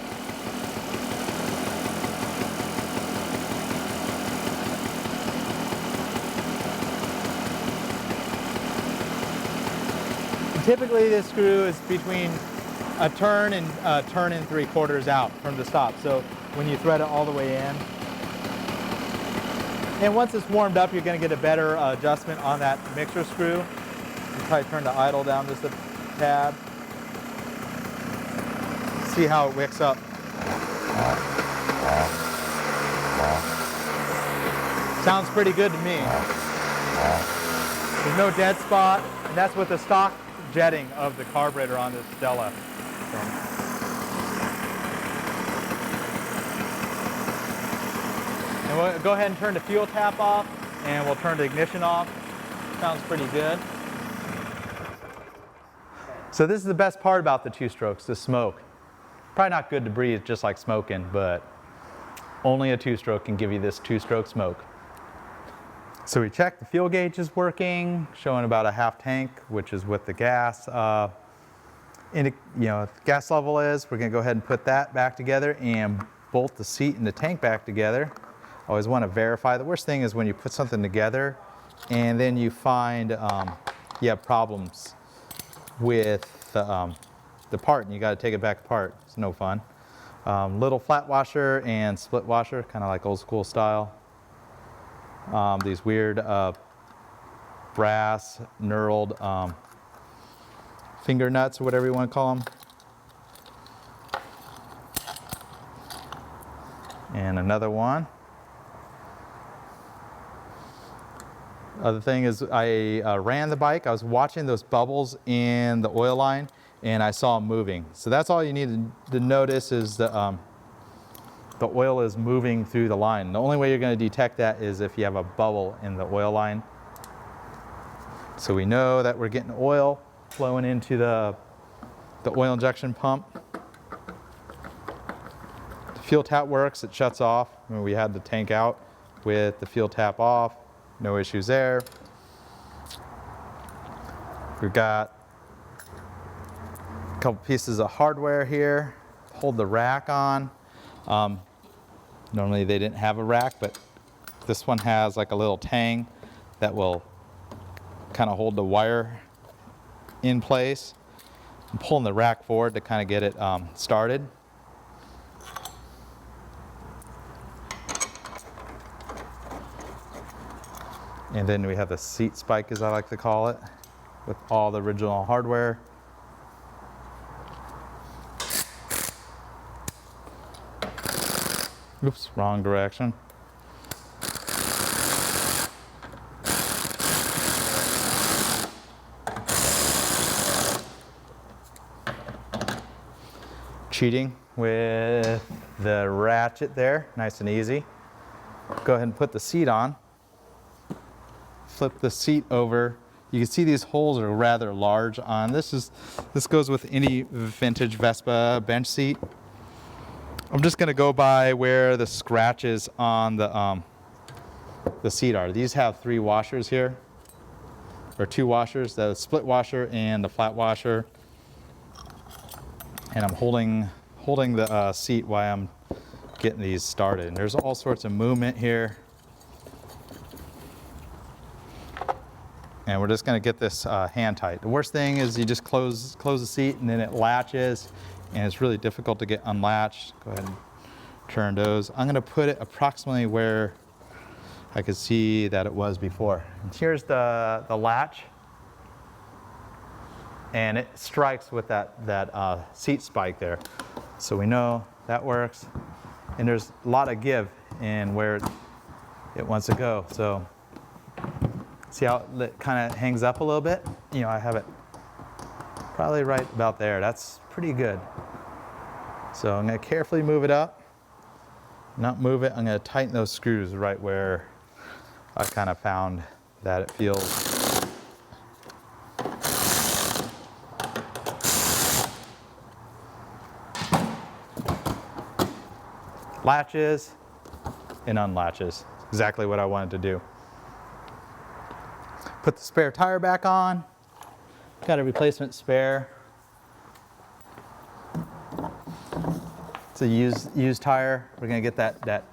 S1: And typically this screw is between a turn and 3/4 out from the stop. So when you thread it all the way in. And once it's warmed up, you're going to get a better adjustment on that mixer screw. Probably turn the idle down just a tad. See how it wicks up. Sounds pretty good to me. There's no dead spot, and that's with the stock jetting of the carburetor on this Stella. So. And we'll go ahead and turn the fuel tap off, and we'll turn the ignition off. Sounds pretty good. So this is the best part about the two-strokes, the smoke. Probably not good to breathe just like smoking, but only a two-stroke can give you this two-stroke smoke. So we checked the fuel gauge is working, showing about a half tank, which is what the gas, gas level is. We're gonna go ahead and put that back together and bolt the seat and the tank back together. Always want to verify. The worst thing is when you put something together and then you find you have problems with the part and you got to take it back apart. It's no fun. Little flat washer and split washer, kind of like old school style. These weird brass knurled finger nuts or whatever you want to call them. And another one. Other thing is I ran the bike. I was watching those bubbles in the oil line and I saw them moving. So that's all you need to notice is the oil is moving through the line. The only way you're going to detect that is if you have a bubble in the oil line. So we know that we're getting oil flowing into the oil injection pump. The fuel tap works, it shuts off. I mean, we had the tank out with the fuel tap off. No issues there. We've got a couple pieces of hardware here. Hold the rack on. Normally they didn't have a rack, but this one has like a little tang that will kind of hold the wire in place. I'm pulling the rack forward to kind of get it started. And then we have the seat spike, as I like to call it, with all the original hardware. Oops, wrong direction. Cheating with the ratchet there, nice and easy. Go ahead and put the seat on. Flip the seat over. You can see these holes are rather large on this. This goes with any vintage Vespa bench seat. I'm just going to go by where the scratches on the seat are. These have 3 washers here, or 2 washers, the split washer and the flat washer. And I'm holding the seat while I'm getting these started. And there's all sorts of movement here. And we're just going to get this hand tight. The worst thing is you just close the seat and then it latches and it's really difficult to get unlatched. Go ahead and turn those. I'm going to put it approximately where I could see that it was before. And here's the latch, and it strikes with that seat spike there. So we know that works. And there's a lot of give in where it wants to go. So see how it kind of hangs up a little bit? You know, I have it probably right about there. That's pretty good. So I'm going to carefully move it up. Not move it. I'm going to tighten those screws right where I kind of found that it feels. Latches and unlatches. Exactly what I wanted to do. Put the spare tire back on. Got a replacement spare. It's a used tire. We're gonna get that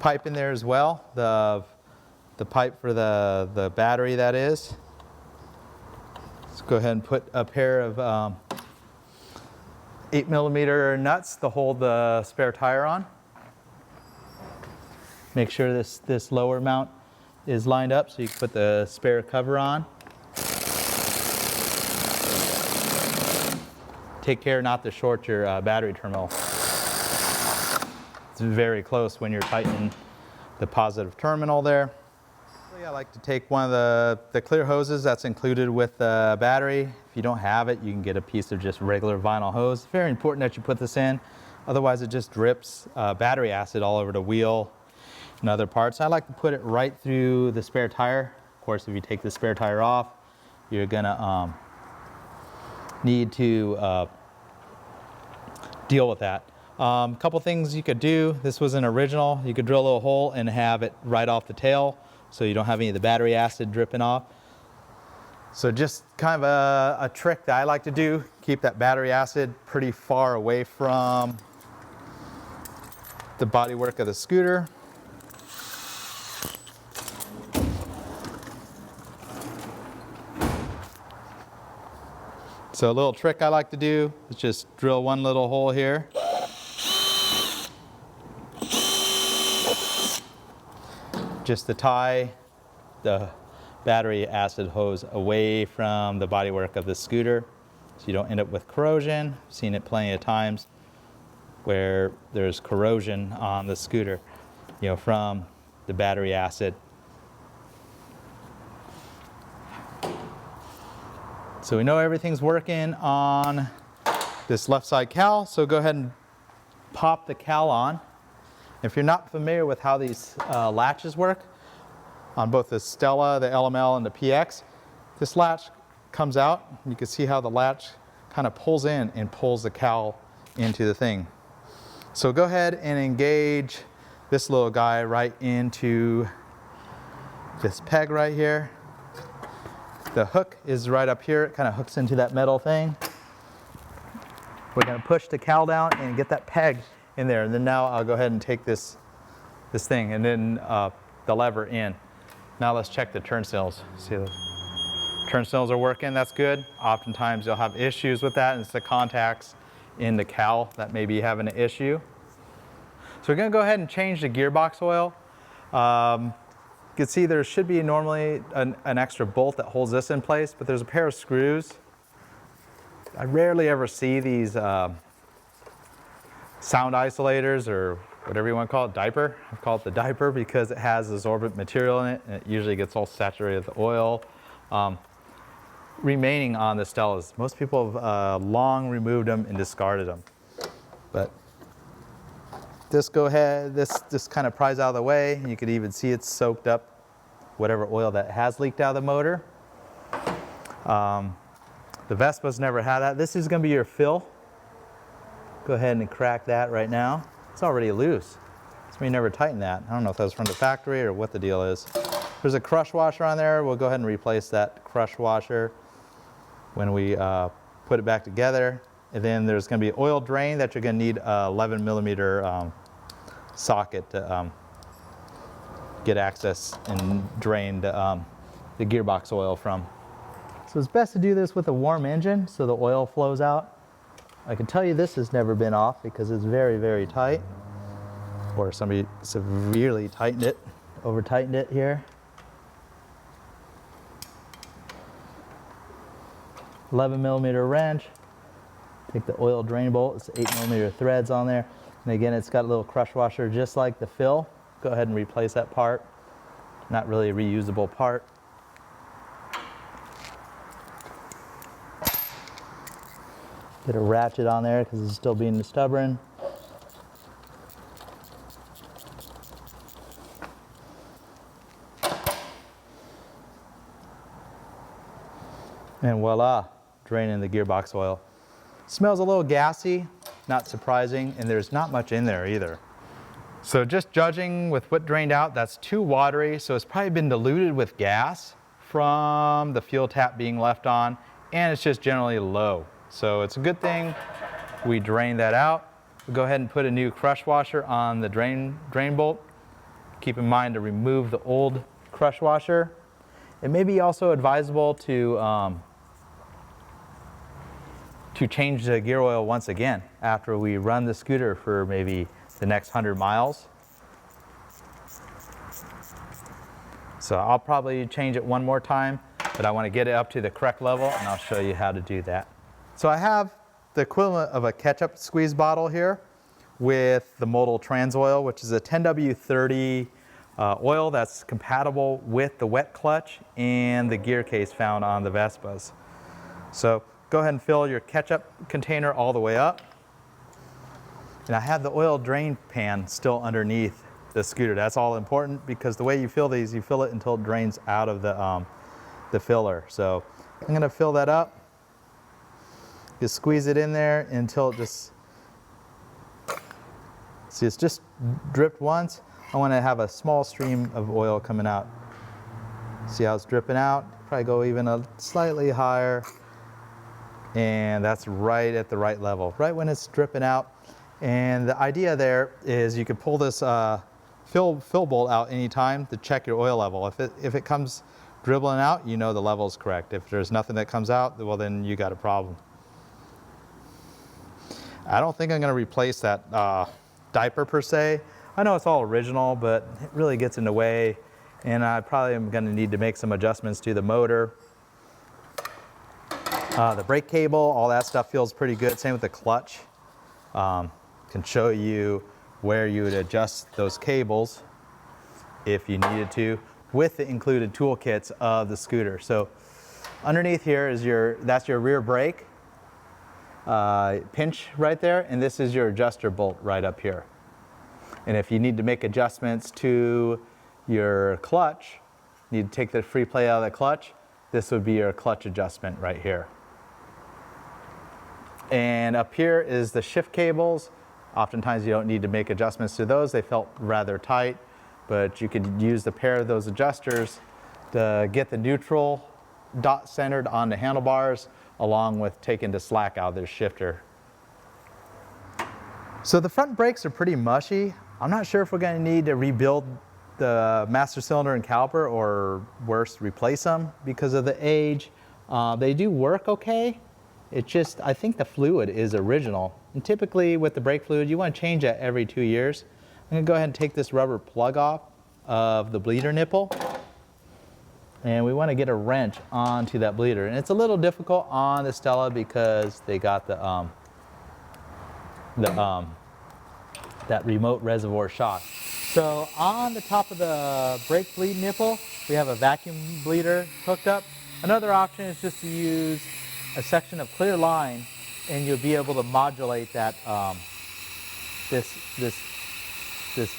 S1: pipe in there as well. The pipe for the battery, that is. Let's go ahead and put a pair of 8mm nuts to hold the spare tire on. Make sure this lower mount is lined up so you can put the spare cover on. Take care not to short your battery terminal. It's very close when you're tightening the positive terminal there. I like to take one of the clear hoses that's included with the battery. If you don't have it, you can get a piece of just regular vinyl hose. It's very important that you put this in, otherwise it just drips battery acid all over the wheel and other parts. I like to put it right through the spare tire. Of course, if you take the spare tire off, you're gonna need to deal with that. Couple things you could do. This was an original. You could drill a little hole and have it right off the tail, so you don't have any of the battery acid dripping off. So just kind of a trick that I like to do, keep that battery acid pretty far away from the bodywork of the scooter. So a little trick I like to do is just drill one little hole here. Just to tie the battery acid hose away from the bodywork of the scooter so you don't end up with corrosion. I've seen it plenty of times where there's corrosion on the scooter, you know, from the battery acid. So we know everything's working on this left side cowl, so go ahead and pop the cowl on. If you're not familiar with how these latches work, on both the Stella, the LML, and the PX, this latch comes out. You can see how the latch kind of pulls in and pulls the cowl into the thing. So go ahead and engage this little guy right into this peg right here. The hook is right up here. It kind of hooks into that metal thing. We're going to push the cowl down and get that peg in there, and then now I'll go ahead and take this thing and then the lever in. Now let's check the turnstiles. See, the turnstiles are working, that's good. Oftentimes you'll have issues with that, and it's the contacts in the cowl that may be having an issue. So we're gonna go ahead and change the gearbox oil. You can see there should be normally an extra bolt that holds this in place, but there's a pair of screws. I rarely ever see these sound isolators, or whatever you want to call it, diaper. I call it the diaper because it has absorbent material in it, and it usually gets all saturated with oil. Remaining on the Stellas. Most people have long removed them and discarded them. But this this kind of pries out of the way. You could even see it's soaked up whatever oil that has leaked out of the motor. The Vespa's never had that. This is going to be your fill. Go ahead and crack that right now. It's already loose. So we never tightened that. I don't know if that was from the factory or what the deal is. There's a crush washer on there. We'll go ahead and replace that crush washer when we put it back together. And then there's going to be an oil drain that you're going to need a 11 millimeter socket to get access and drain the gearbox oil from. So it's best to do this with a warm engine so the oil flows out. I can tell you this has never been off because it's very, very tight. Or somebody severely tightened it, over tightened it here. 11 millimeter wrench. Take the oil drain bolt, it's 8 millimeter threads on there. And again, it's got a little crush washer just like the fill. Go ahead and replace that part. Not really a reusable part. Get a ratchet on there because it's still being stubborn. And voila, draining the gearbox oil. Smells a little gassy, not surprising, and there's not much in there either. So just judging with what drained out, that's too watery, so it's probably been diluted with gas from the fuel tap being left on, and it's just generally low. So it's a good thing we drain that out. We'll go ahead and put a new crush washer on the drain bolt. Keep in mind to remove the old crush washer. It may be also advisable to change the gear oil once again after we run the scooter for maybe the next 100 miles. So I'll probably change it one more time, but I want to get it up to the correct level, and I'll show you how to do that. So I have the equivalent of a ketchup squeeze bottle here with the modal trans oil, which is a 10W30 oil that's compatible with the wet clutch and the gear case found on the Vespas. So go ahead and fill your ketchup container all the way up. And I have the oil drain pan still underneath the scooter. That's all important because the way you fill these, you fill it until it drains out of the filler. So I'm gonna fill that up. Just squeeze it in there until it just, see, it's just dripped once. I want to have a small stream of oil coming out. See how it's dripping out? Probably go even a slightly higher. And that's right at the right level, right when it's dripping out. And the idea there is you could pull this fill bolt out anytime to check your oil level. If it comes dribbling out, you know the level is correct. If there's nothing that comes out, well then you got a problem. I don't think I'm going to replace that diaper per se. I know it's all original, but it really gets in the way, and I probably am going to need to make some adjustments to the motor. The brake cable, all that stuff feels pretty good. Same with the clutch. Can show you where you would adjust those cables if you needed to, with the included toolkits of the scooter. So underneath here is that's your rear brake pinch right there, and this is your adjuster bolt right up here. And if you need to make adjustments to your clutch, you need to take the free play out of the clutch, this would be your clutch adjustment right here. And up here is the shift cables. Oftentimes you don't need to make adjustments to those. They felt rather tight, but you could use the pair of those adjusters to get the neutral dot centered on the handlebars, along with taking the slack out of the shifter. So the front brakes are pretty mushy. I'm not sure if we're going to need to rebuild the master cylinder and caliper, or worse, replace them because of the age. They do work okay. It's just, I think the fluid is original. And typically with the brake fluid, you want to change that every 2 years. I'm going to go ahead and take this rubber plug off of the bleeder nipple. And we want to get a wrench onto that bleeder. And it's a little difficult on the Stella because they got that remote reservoir shock. So on the top of the brake bleed nipple, we have a vacuum bleeder hooked up. Another option is just to use a section of clear line, and you'll be able to modulate that this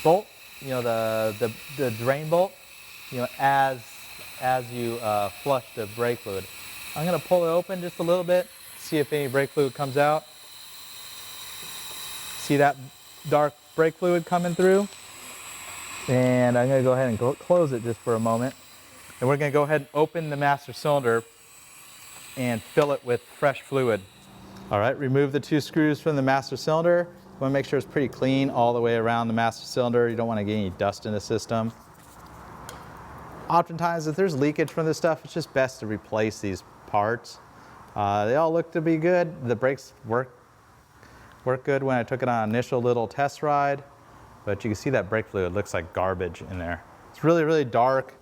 S1: bolt, you know, the drain bolt, you know, as you flush the brake fluid. I'm going to pull it open just a little bit, see if any brake fluid comes out. See that dark brake fluid coming through? And I'm going to go ahead and close it just for a moment. And we're going to go ahead and open the master cylinder and fill it with fresh fluid. All right, remove the 2 screws from the master cylinder. You want to make sure it's pretty clean all the way around the master cylinder. You don't want to get any dust in the system. Oftentimes, if there's leakage from this stuff, it's just best to replace these parts. They all look to be good. The brakes work good when I took it on an initial little test ride, but you can see that brake fluid looks like garbage in there. It's really, really dark.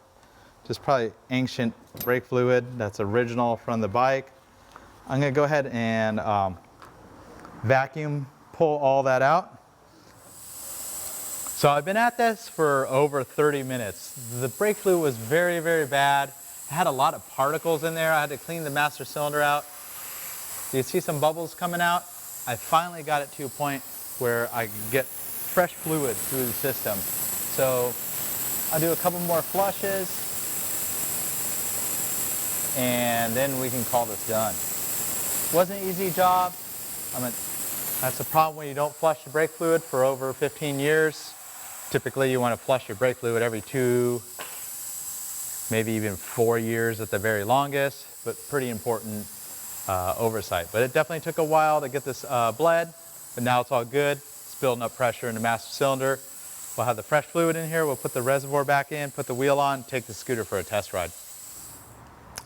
S1: Just probably ancient brake fluid that's original from the bike. I'm going to go ahead and vacuum pull all that out. So I've been at this for over 30 minutes. The brake fluid was very, very bad. It had a lot of particles in there. I had to clean the master cylinder out. You see some bubbles coming out? I finally got it to a point where I could get fresh fluid through the system. So I'll do a couple more flushes, and then we can call this done. Wasn't an easy job. That's the problem when you don't flush the brake fluid for over 15 years. Typically you want to flush your brake fluid every 2, maybe even 4 years at the very longest, but pretty important oversight. But it definitely took a while to get this bled, but now it's all good. It's building up pressure in the master cylinder. We'll have the fresh fluid in here. We'll put the reservoir back in, put the wheel on, take the scooter for a test ride.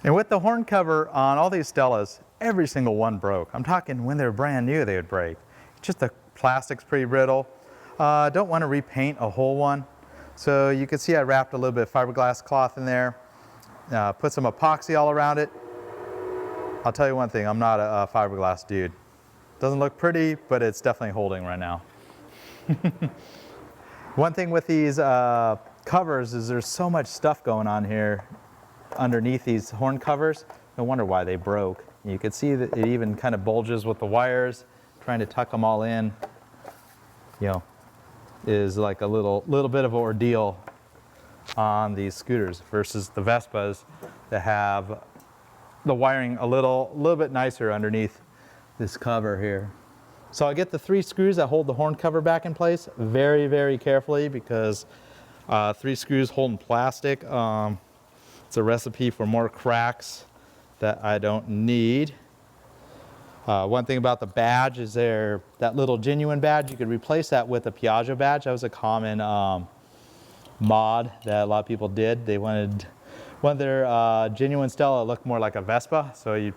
S1: And with the horn cover on all these Stellas, every single one broke. I'm talking when they're brand new, they would break. It's just the plastic's pretty brittle. Don't want to repaint a whole one. So you can see I wrapped a little bit of fiberglass cloth in there, put some epoxy all around it. I'll tell you one thing, I'm not a fiberglass dude. Doesn't look pretty, but it's definitely holding right now. One thing with these covers is there's so much stuff going on here underneath these horn covers. No wonder why they broke. You can see that it even kind of bulges with the wires, trying to tuck them all in, you know, is like a little bit of an ordeal on these scooters versus the Vespas that have the wiring a little bit nicer underneath this cover here. So I get the 3 screws that hold the horn cover back in place very, very carefully because 3 screws holding plastic. It's a recipe for more cracks that I don't need. One thing about the badge is that little genuine badge, you could replace that with a Piaggio badge. That was a common mod that a lot of people did. They wanted their genuine Stella look more like a Vespa, so you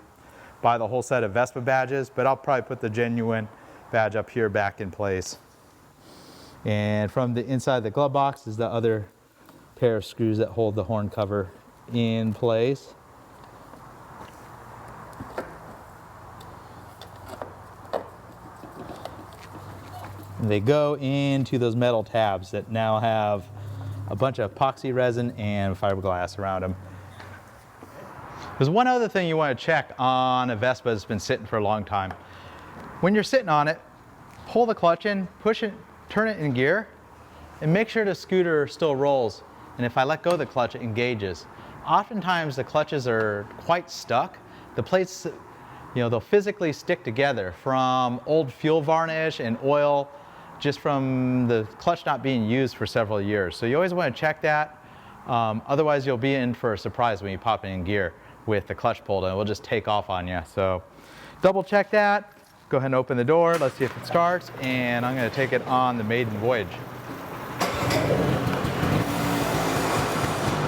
S1: buy the whole set of Vespa badges, but I'll probably put the genuine badge up here back in place. And from the inside of the glove box is the other pair of screws that hold the horn cover in place. And they go into those metal tabs that now have a bunch of epoxy resin and fiberglass around them. There's one other thing you want to check on a Vespa that's been sitting for a long time. When you're sitting on it, pull the clutch in, push it, turn it in gear, and make sure the scooter still rolls. And if I let go of the clutch, it engages. Oftentimes the clutches are quite stuck. The plates, you know, they'll physically stick together from old fuel varnish and oil, just from the clutch not being used for several years. So you always want to check that. Otherwise you'll be in for a surprise when you pop it in gear with the clutch pulled and it will just take off on you. So double check that. Go ahead and open the door. Let's see if it starts. And I'm going to take it on the maiden voyage.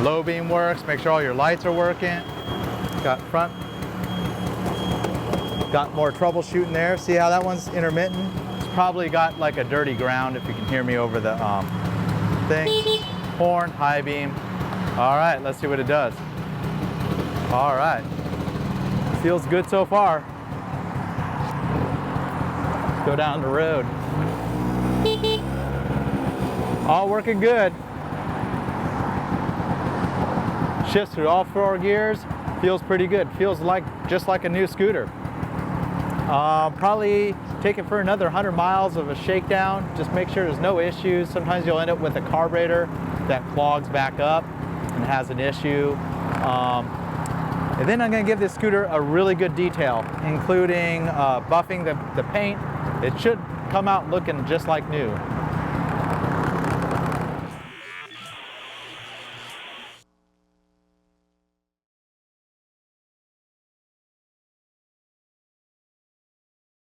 S1: Low beam works. Make sure all your lights are working. Got front. Got more troubleshooting there. See how that one's intermittent? It's probably got like a dirty ground if you can hear me over the thing. Horn, high beam. All right, let's see what it does. All right. Feels good so far. Let's go down the road. All working good. Shifts through all 4 gears. Feels pretty good. Feels like just like a new scooter. Probably take it for another 100 miles of a shakedown. Just make sure there's no issues. Sometimes you'll end up with a carburetor that clogs back up and has an issue. And then I'm going to give this scooter a really good detail, including buffing the paint. It should come out looking just like new.